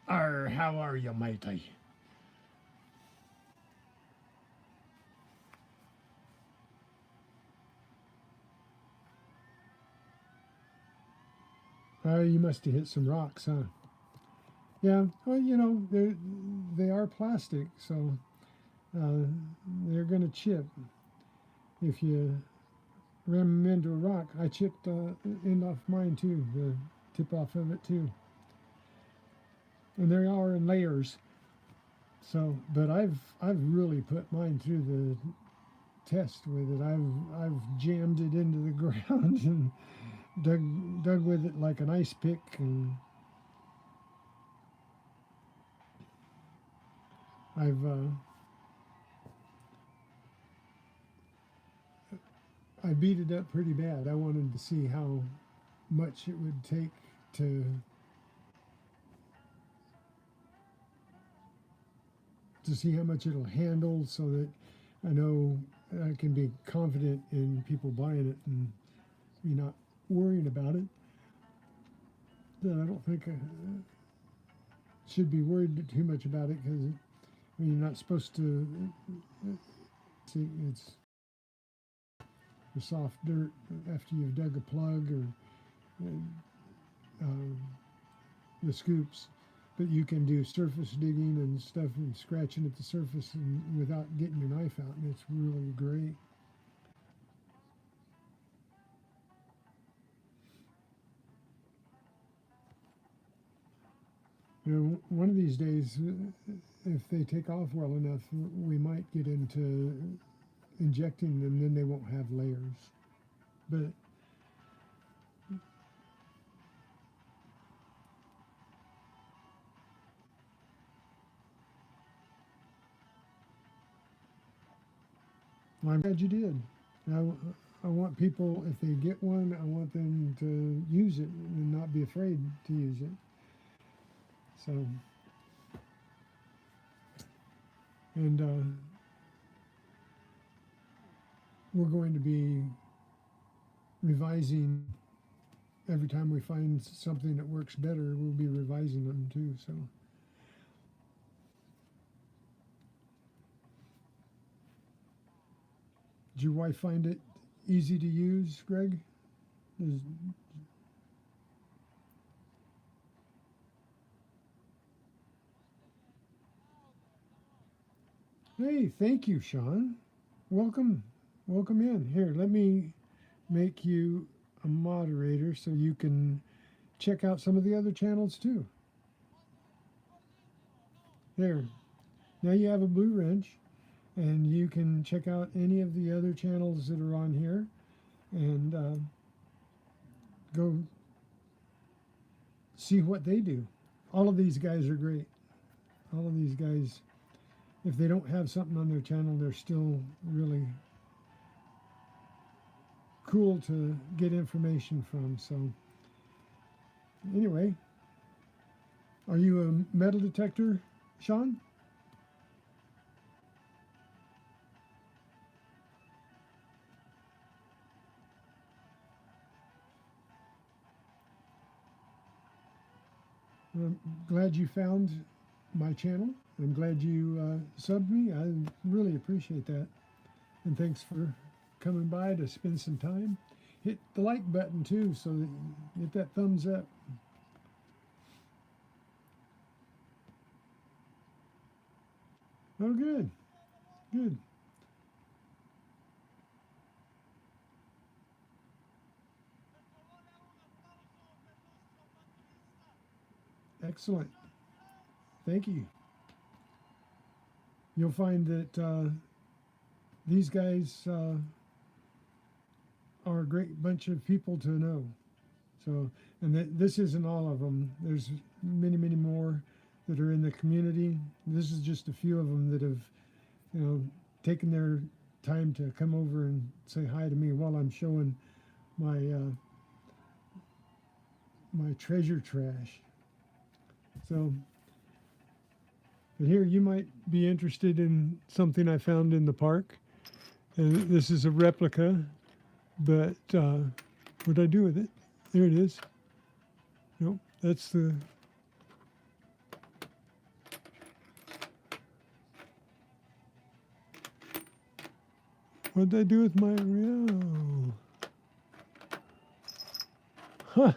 How are you, matey? You must have hit some rocks, huh? Yeah. Well, you know, they are plastic, so uh, they're going to chip if you ram them into a rock. I chipped end off mine too, the tip off of it too, and they are in layers. So, but I've really put mine through the test with it. I've jammed it into the ground and dug with it like an ice pick, and I've I beat it up pretty bad. I wanted to see how much it would take to see how much it'll handle, so that I know I can be confident in people buying it and me not worrying about it. Then I don't think I should be worried too much about it, because you're not supposed to see it's the soft dirt after you've dug a plug or uh, the scoops. But you can do surface digging and stuff and scratching at the surface and without getting your knife out, and it's really great. You know, one of these days, if they take off well enough, we might get into injecting them, then they won't have layers. But I'm glad you did. I want people, if they get one, I want them to use it and not be afraid to use it. So, and we're going to be revising every time we find something that works better. We'll be revising them too. So, did your wife find it easy to use, Greg? Is, hey, thank you, Sean. Welcome, welcome in. Here, let me make you a moderator so you can check out some of the other channels too. There. Now you have a blue wrench, and you can check out any of the other channels that are on here, and go see what they do. All of these guys are great. All of these guys, if they don't have something on their channel, they're still really cool to get information from. So anyway, are you a metal detector, Sean? I'm glad you found my channel. I'm glad you subbed me. I really appreciate that. And thanks for coming by to spend some time. Hit the like button too, so that you get that thumbs up. Oh, good. Good. Excellent. Thank you. You'll find that these guys are a great bunch of people to know. So, and this isn't all of them. There's many, many more that are in the community. This is just a few of them that have, taken their time to come over and say hi to me while I'm showing my my treasure trash. So, But here you might be interested in something I found in the park. And this is a replica, but what did I do with it? There it is. Nope, that's the... What did I do with my... Oh. Huh.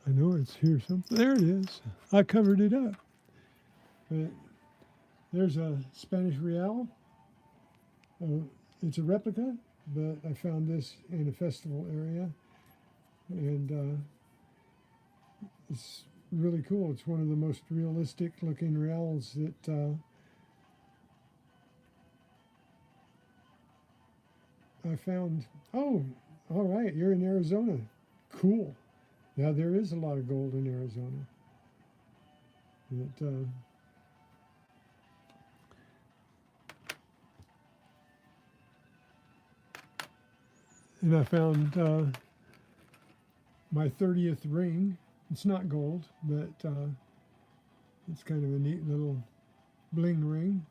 I know it's here something. There it is. I covered it up. But there's a Spanish real. It's a replica, but I found this in a festival area. And it's really cool. It's one of the most realistic looking reals that I found. Oh, all right, you're in Arizona. Cool. Yeah, there is a lot of gold in Arizona. But, and I found my 30th ring. It's not gold, but it's kind of a neat little bling ring.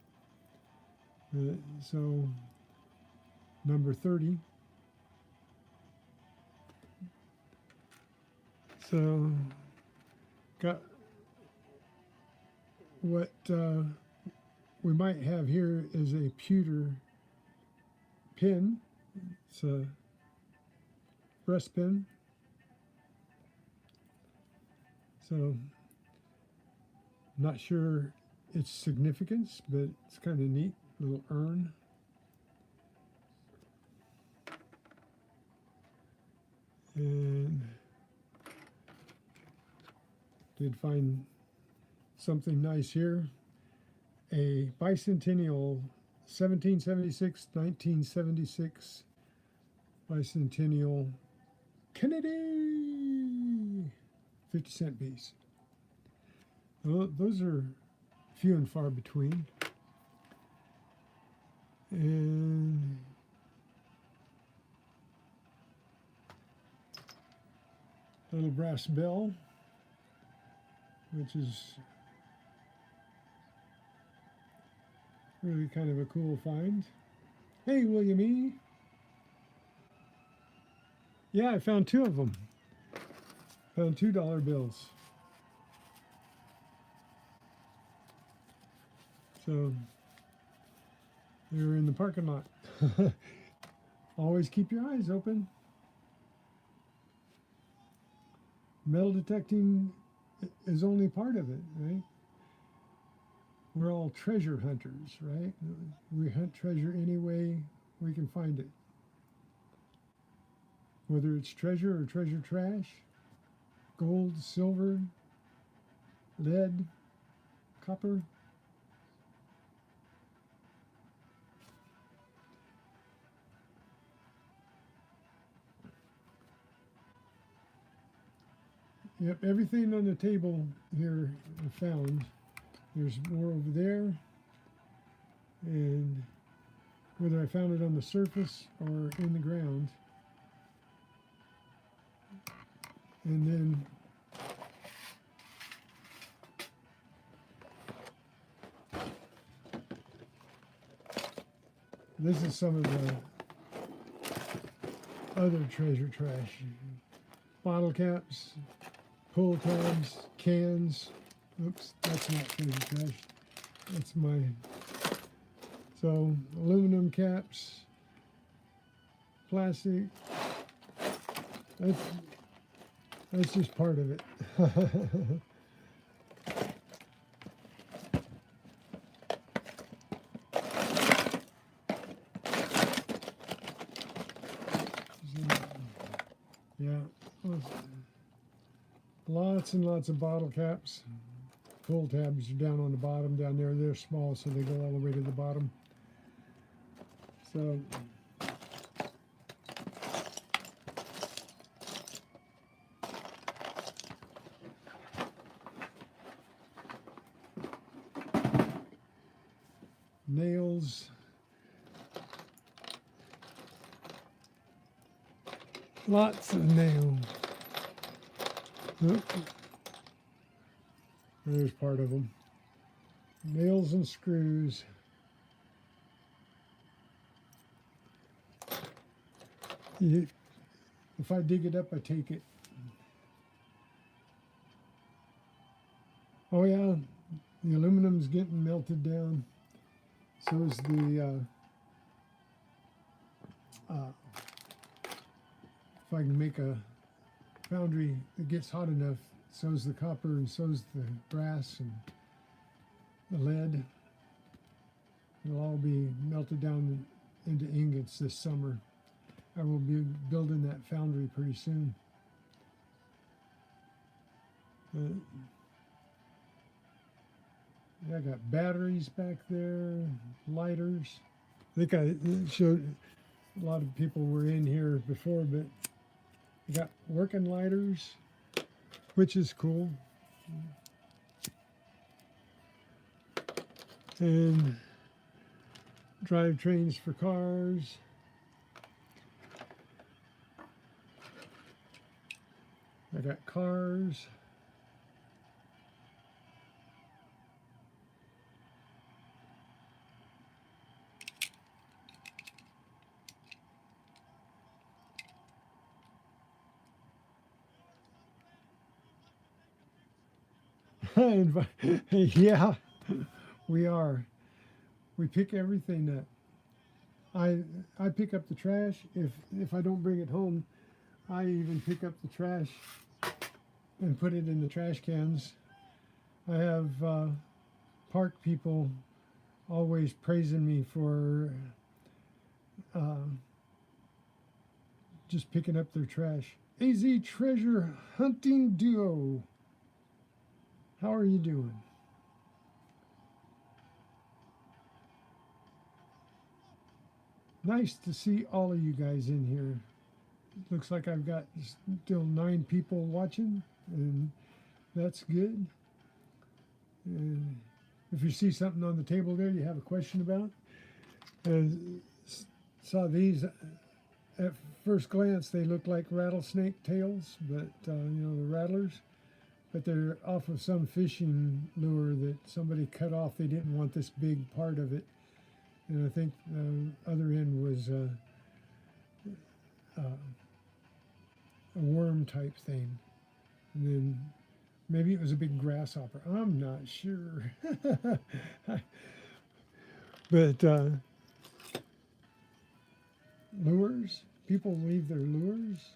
So, number 30. So, got what we might have here is a pewter pin. It's a breast pin. So, not sure its significance, but it's kind of neat little urn. And did find something nice here. A bicentennial 1776-1976 bicentennial Kennedy 50-cent piece. Well, those are few and far between. And a little brass bell, which is really kind of a cool find. Hey, William E. Yeah, I found two of them. Found $2 bills. So they were in the parking lot. Always keep your eyes open. Metal detecting is only part of it, right? We're all treasure hunters, right? We hunt treasure any way we can find it. Whether it's treasure or treasure trash, gold, silver, lead, copper. Yep, everything on the table here I found. There's more over there. And whether I found it on the surface or in the ground. And then this is some of the other treasure trash. Bottle caps, pull tabs, cans. Oops, that's not treasure trash. That's mine. So, aluminum caps, plastic. That's just part of it. Yeah, lots and lots of bottle caps. Pull tabs are down on the bottom down there. They're small, so they go all the way to the bottom. So nails, lots of nails. Oh, there's part of them. Nails and screws. If I dig it up, I take it. Oh yeah, the aluminum's getting melted down. So is the, if I can make a foundry that gets hot enough, so is the copper and so is the brass and the lead. It'll all be melted down into ingots this summer. I will be building that foundry pretty soon. I got batteries back there, lighters. I think I showed a lot of people were in here before, but I got working lighters, which is cool. And drivetrains for cars. I got cars. Yeah, we are. We pick everything up. I pick up the trash. If I don't bring it home, I even pick up the trash and put it in the trash cans. I have park people always praising me for just picking up their trash. AZ Treasure Hunting Duo. How are you doing? Nice to see all of you guys in here. Looks like I've got still 9 people watching, and that's good. And if you see something on the table there you have a question about, and saw these at first glance, they look like rattlesnake tails, but you know, the rattlers, but they're off of some fishing lure that somebody cut off. They didn't want this big part of it, and I think the other end was a worm type thing, and then maybe it was a big grasshopper. I'm not sure. But lures, people leave their lures,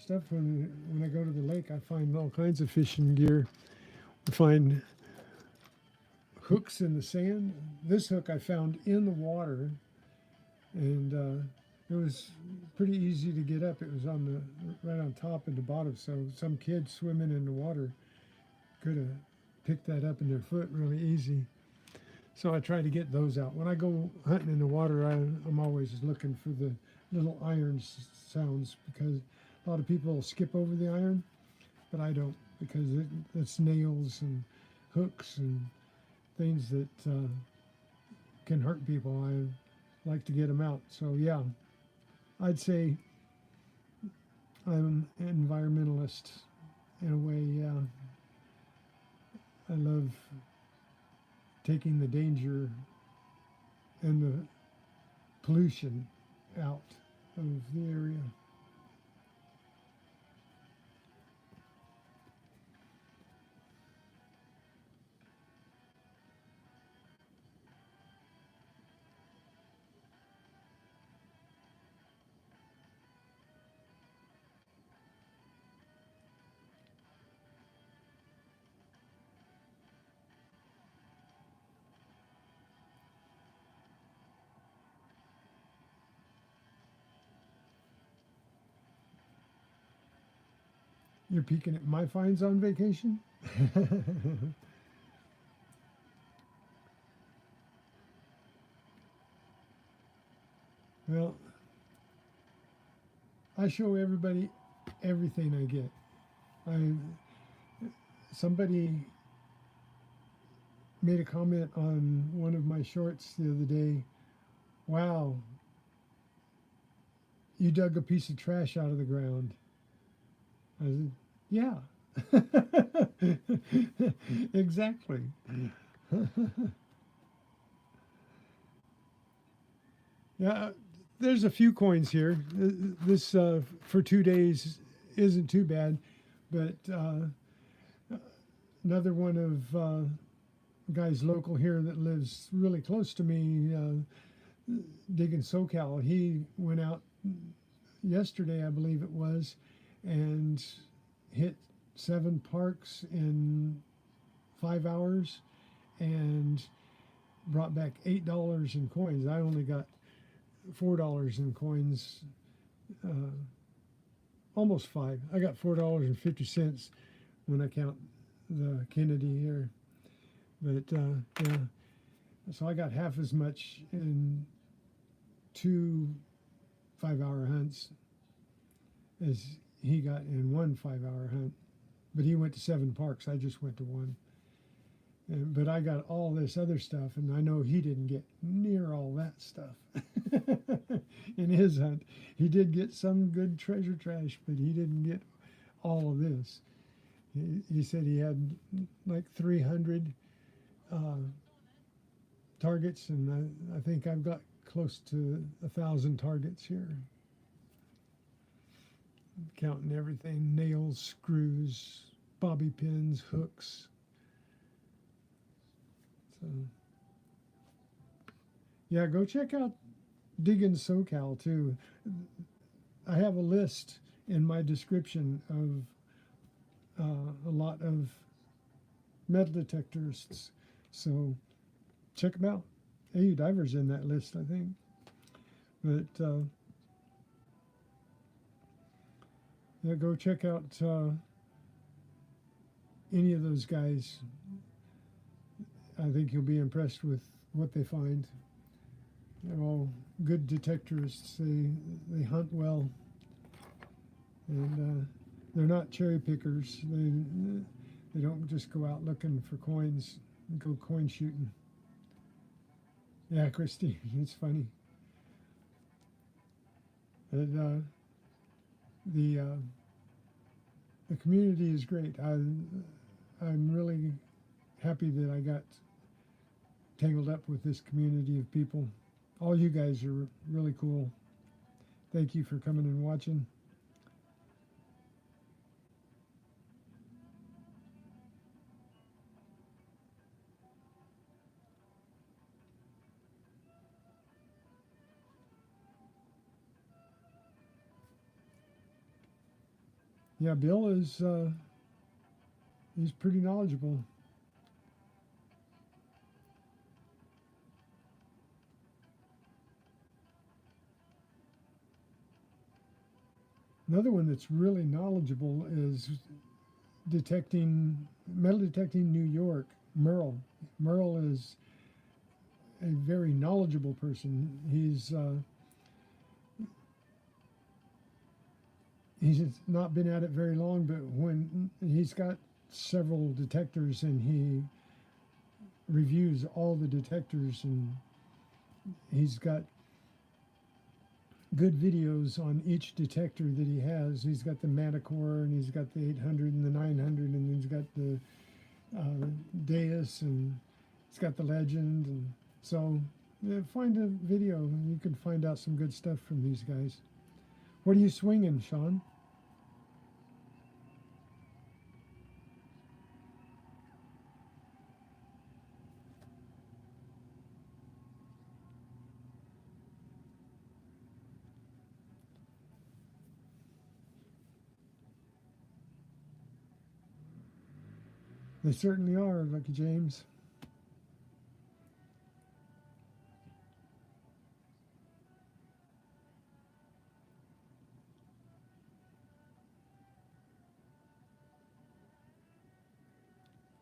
stuff. When I go to the lake, I find all kinds of fishing gear. I find hooks in the sand. This hook I found in the water, and it was pretty easy to get up. It was on the right on top and the bottom, so some kid swimming in the water could have picked that up in their foot really easy. So I try to get those out. When I go hunting in the water, I'm always looking for the little iron sounds, because a lot of people skip over the iron, but I don't, because it's nails and hooks and things that can hurt people. I like to get them out. So yeah, I'd say I'm an environmentalist in a way. Yeah, I love taking the danger and the pollution out of the area. You're peeking at my finds on vacation? Well, I show everybody everything I get. Somebody made a comment on one of my shorts the other day. Wow, you dug a piece of trash out of the ground. I said, yeah, Exactly. Yeah, there's a few coins here. This for 2 days isn't too bad, but another one of guys local here that lives really close to me, digging SoCal. He went out yesterday, I believe it was, and hit 7 parks in 5 hours and brought back $8 in coins. I only got $4 in coins, uh, almost five. I got $4.50 when I count the Kennedy here. But yeah, so I got half as much in 2 5-hour hunts as he got in one 5-hour hunt. But he went to 7 parks. I just went to one. But I got all this other stuff, and I know he didn't get near all that stuff in his hunt. He did get some good treasure trash, but he didn't get all of this. He said he had like 300 targets, and I think I've got close to 1,000 targets here. Counting everything: nails, screws, bobby pins, hooks. So, yeah, go check out Diggin SoCal too. I have a list in my description of a lot of metal detectors, so check them out. AU Diver's in that list, I think. But yeah, go check out any of those guys. I think you'll be impressed with what they find. They're all good detectors. They hunt well, and they're not cherry pickers. They don't just go out looking for coins and go coin shooting. Yeah, Christy, it's funny. And the community is great. I'm really happy that I got tangled up with this community of people. All you guys are really cool. Thank you for coming and watching. Yeah, Bill is he's pretty knowledgeable. Another one that's really knowledgeable is metal detecting New York. Merle. Merle is a very knowledgeable person. He's not been at it very long, but when he's got several detectors and he reviews all the detectors, and he's got good videos on each detector that he has. He's got the Manticore, and he's got the 800 and the 900, and he's got the Deus, and he's got the Legend. And so find a video, and you can find out some good stuff from these guys. What are you swinging, Sean? They certainly are, Lucky James.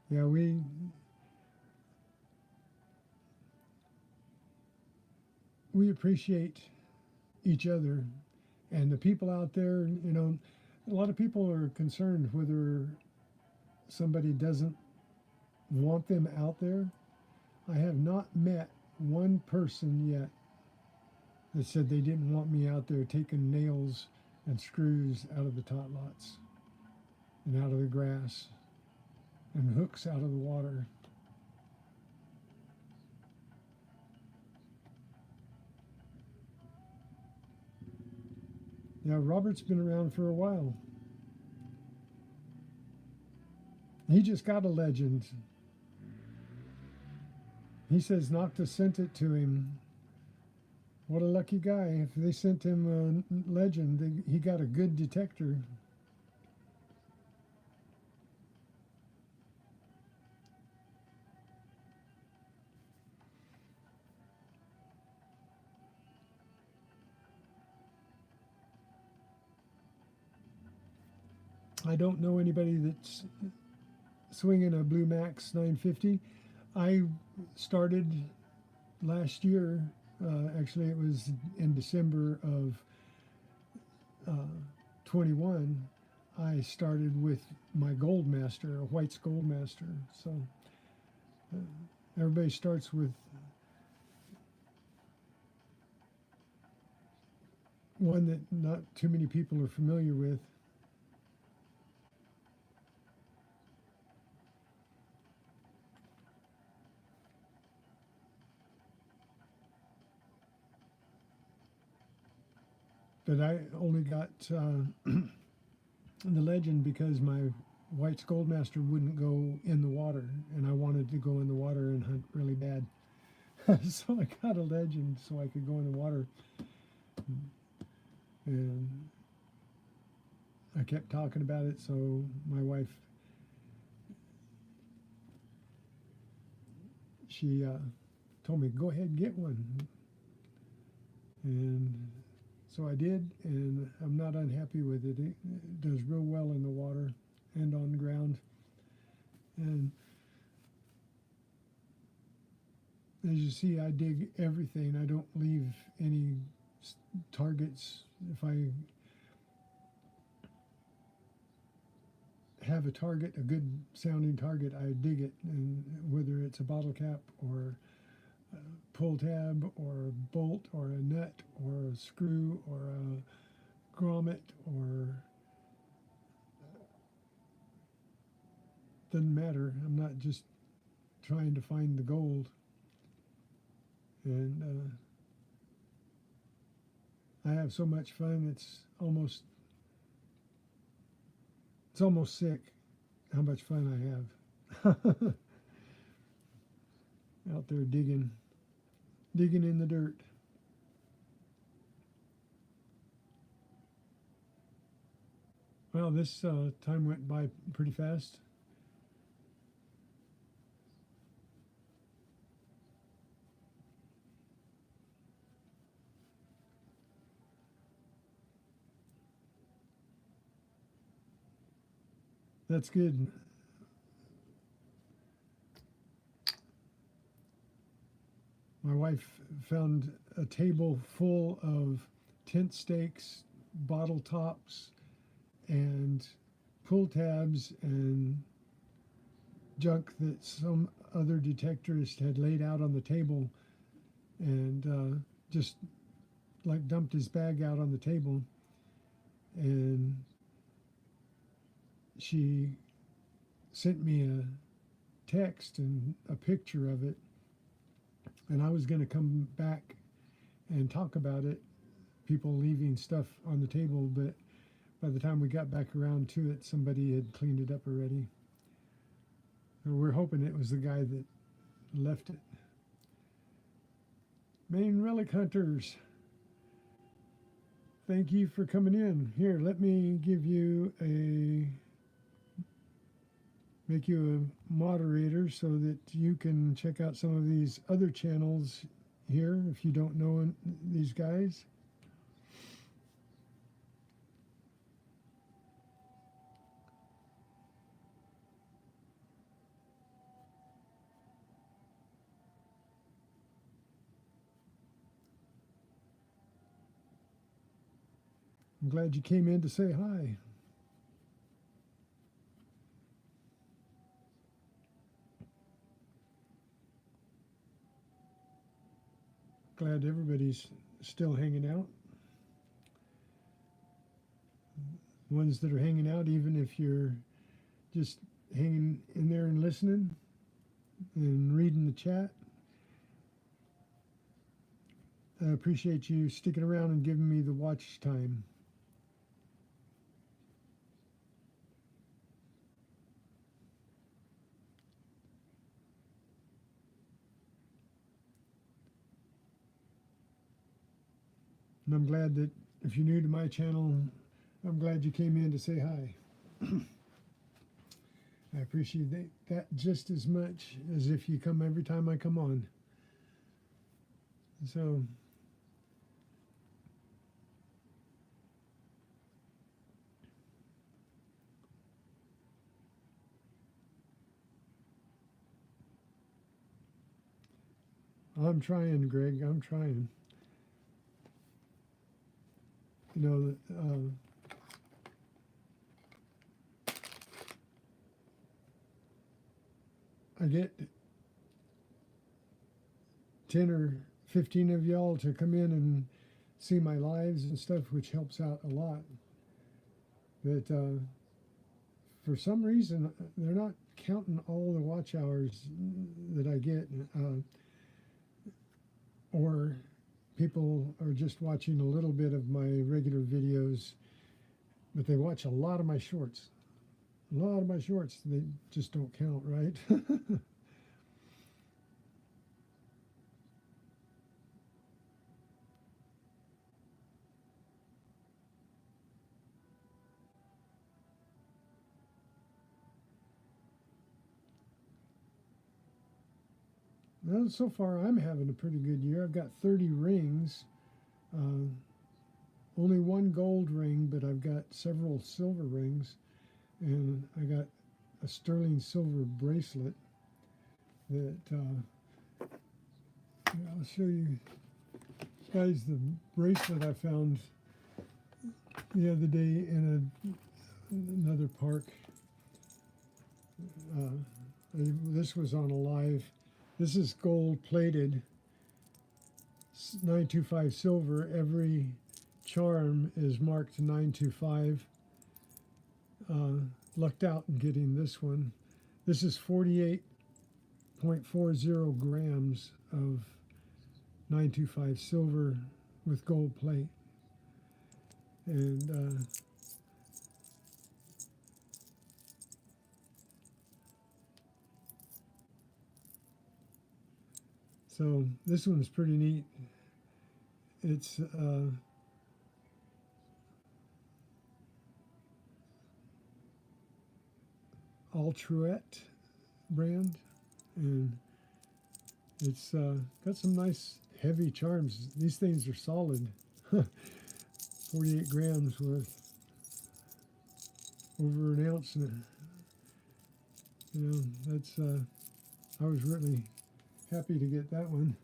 Yeah, we appreciate each other and the people out there. You know, a lot of people are concerned whether somebody doesn't want them out there. I have not met one person yet that said they didn't want me out there taking nails and screws out of the tot lots. and out of the grass and hooks out of the water. Yeah, Robert's been around for a while. He just got a legend. He says Nocta sent it to him. What a lucky guy. If they sent him a legend, he got a good detector. I don't know anybody that's swinging a Blue Max 950. I started last year. Actually, it was in December of 21. I started with my Goldmaster, a White's Goldmaster. So everybody starts with one that not too many people are familiar with. But I only got the legend because my White's Goldmaster wouldn't go in the water, and I wanted to go in the water and hunt really bad. So I got a legend so I could go in the water. And I kept talking about it, so my wife, she told me, go ahead and get one. And so I did, and I'm not unhappy with it. It does real well in the water and on the ground. And as you see, I dig everything. I don't leave any targets. If I have a target, a good sounding target, I dig it. And whether it's a bottle cap or a pull tab or a bolt or a nut or a screw or a grommet or doesn't matter. I'm not just trying to find the gold. And I have so much fun. It's almost sick how much fun I have out there digging in the dirt. Well, this time went by pretty fast. That's good. My wife found a table full of tent stakes, bottle tops, and pull tabs and junk that some other detectorist had laid out on the table, and just like dumped his bag out on the table. And she sent me a text and a picture of it, and I was going to come back and talk about it, people leaving stuff on the table, but by the time we got back around to it, somebody had cleaned it up already. So we're hoping it was the guy that left it. Maine Relic Hunters, thank you for coming in. Here, let me make you a moderator so that you can check out some of these other channels here if you don't know these guys. I'm glad you came in to say hi. Glad everybody's still hanging out. Ones that are hanging out, even if you're just hanging in there and listening and reading the chat. I appreciate you sticking around and giving me the watch time. And I'm glad that if you're new to my channel, I'm glad you came in to say hi. I appreciate that just as much as if you come every time I come on. So, I'm trying, Greg. I'm trying. You know, I get 10 or 15 of y'all to come in and see my lives and stuff, which helps out a lot. But for some reason, they're not counting all the watch hours that I get. Or people are just watching a little bit of my regular videos, but they watch a lot of my shorts. A lot of my shorts, they just don't count, right? Well, so far I'm having a pretty good year. I've got 30 rings. Only one gold ring, but I've got several silver rings. And I got a sterling silver bracelet that I'll show you guys the bracelet I found the other day in another park. This was on a live. This is gold plated, 925 silver. Every charm is marked 925. Lucked out in getting this one. This is 48.40 grams of 925 silver with gold plate. And so this one's pretty neat. It's Altruet brand, and it's got some nice heavy charms. These things are solid. 48 grams worth, over an ounce. And, you know, that's I was really happy to get that one.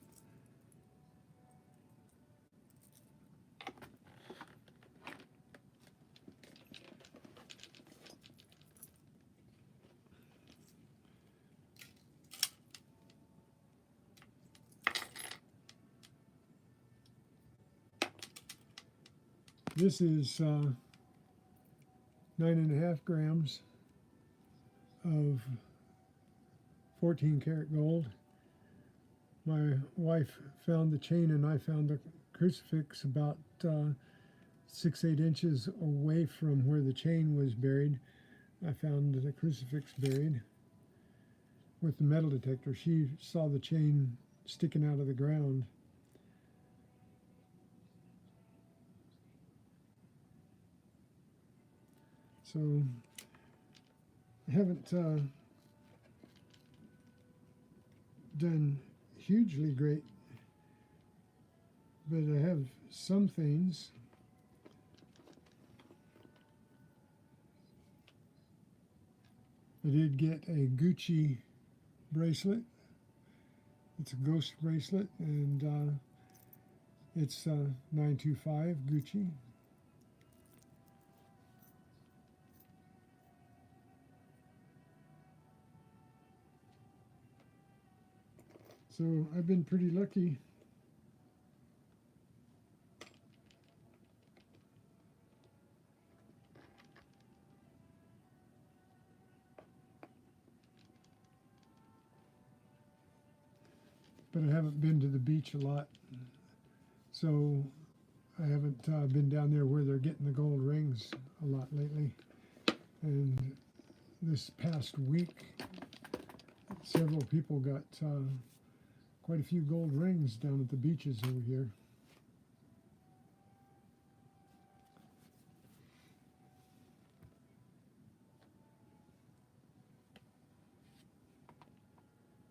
This is 9.5 grams of 14 karat gold. My wife found the chain and I found the crucifix about 6-8 inches away from where the chain was buried. I found the crucifix buried with the metal detector. She saw the chain sticking out of the ground. So I haven't done hugely great, but I have some things. I did get a Gucci bracelet. It's a ghost bracelet, and it's 925 Gucci. So I've been pretty lucky. but I haven't been to the beach a lot, so I haven't been down there where they're getting the gold rings a lot lately. And this past week, several people got quite a few gold rings down at the beaches over here.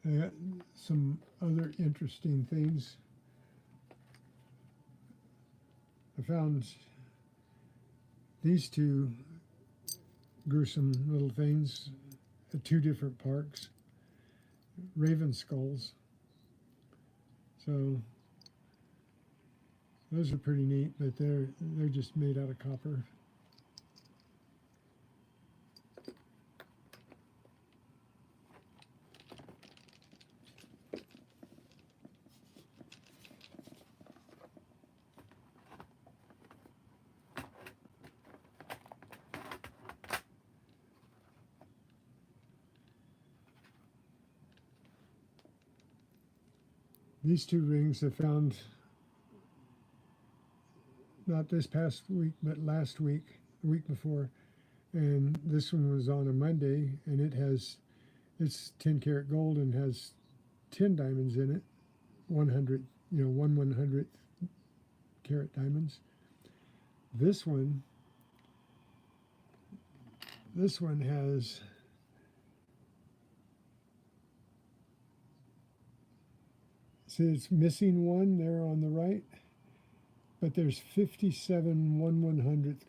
I got some other interesting things. I found these two gruesome little things at two different parks, raven skulls. So those are pretty neat, but they're just made out of copper. These two rings I found not this past week, but last week, the week before. And this one was on a Monday, and it's 10 karat gold and has 10 diamonds in it, 100, 1/100th carat diamonds. This one has, see, it's missing one there on the right, but there's 57 1/100th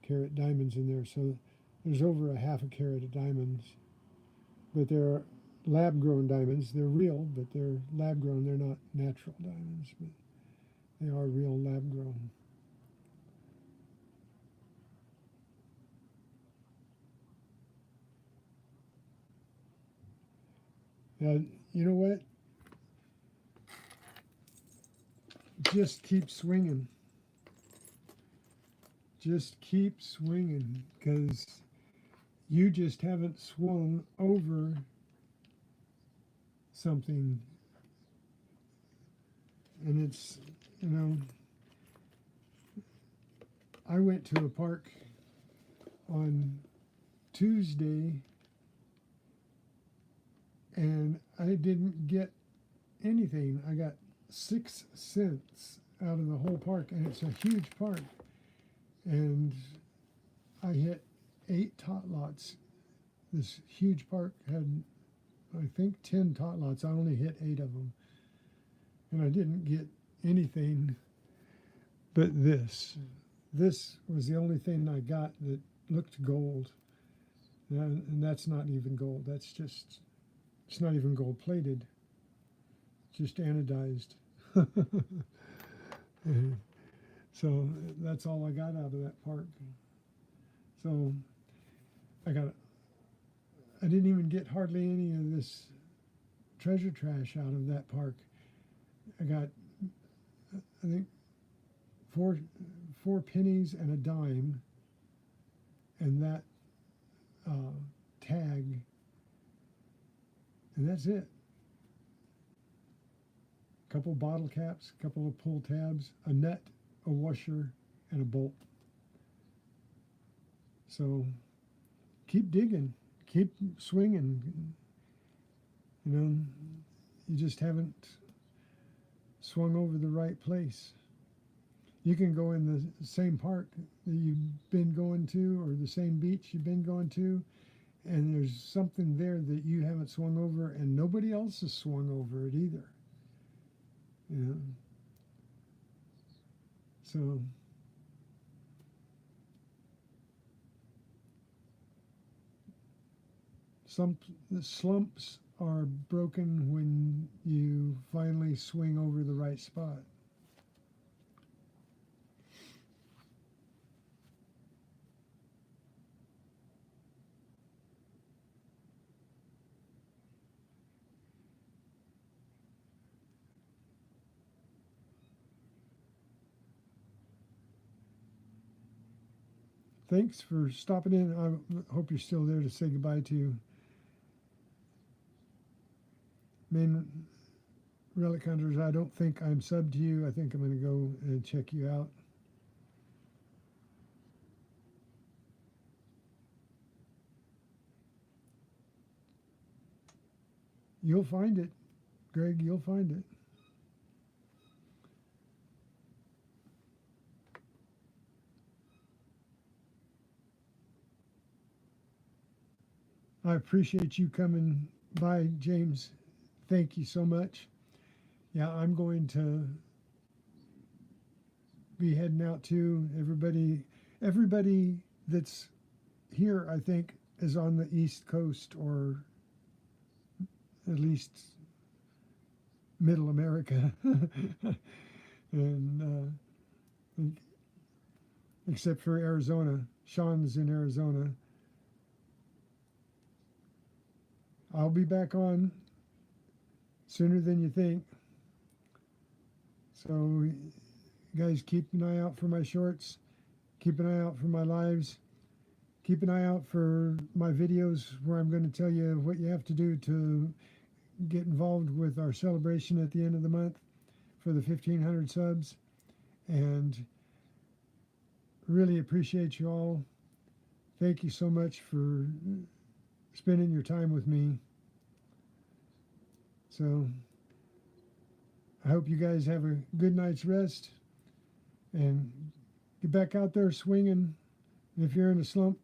carat diamonds in there, so there's over a half a carat of diamonds. But they're lab-grown diamonds. They're real, but they're lab-grown. They're not natural diamonds, but they are real lab-grown. Now, you know what? Just keep swinging. Just keep swinging, because you just haven't swung over something. And it's, I went to a park on Tuesday and I didn't get anything. I got 6 cents out of the whole park, and it's a huge park. And I hit 8 tot lots. This huge park had, I think, 10 tot lots. I only hit 8 of them. And I didn't get anything but this. This was the only thing I got that looked gold. And that's not even gold. That's just, it's not even gold plated. Just anodized. So that's all I got out of that park. So I didn't even get hardly any of this treasure trash out of that park. I got, I think, four pennies and a dime, and that tag, and that's it. A couple bottle caps, a couple of pull tabs, a nut, a washer, and a bolt. So keep digging, keep swinging. You just haven't swung over the right place. You can go in the same park that you've been going to, or the same beach you've been going to, and there's something there that you haven't swung over, and nobody else has swung over it either. So the slumps are broken when you finally swing over the right spot. Thanks for stopping in. I hope you're still there to say goodbye to relic hunters, I don't think I'm subbed to you. I think I'm going to go and check you out. You'll find it, Greg. You'll find it. I appreciate you coming by, James. Thank you so much. Yeah, I'm going to be heading out too. Everybody that's here, I think, is on the East Coast, or at least Middle America, and except for Arizona. Sean's in Arizona. I'll be back on sooner than you think. So, guys, keep an eye out for my shorts. Keep an eye out for my lives. Keep an eye out for my videos where I'm going to tell you what you have to do to get involved with our celebration at the end of the month for the 1,500 subs. And really appreciate you all. Thank you so much for spending your time with me. So I hope you guys have a good night's rest and get back out there swinging. And if you're in a slump,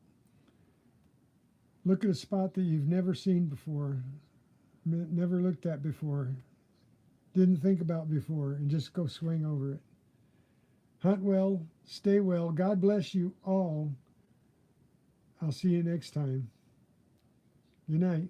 look at a spot that you've never seen before, never looked at before, didn't think about before, and just go swing over it. Hunt well, stay well. God bless you all. I'll see you next time. Good night.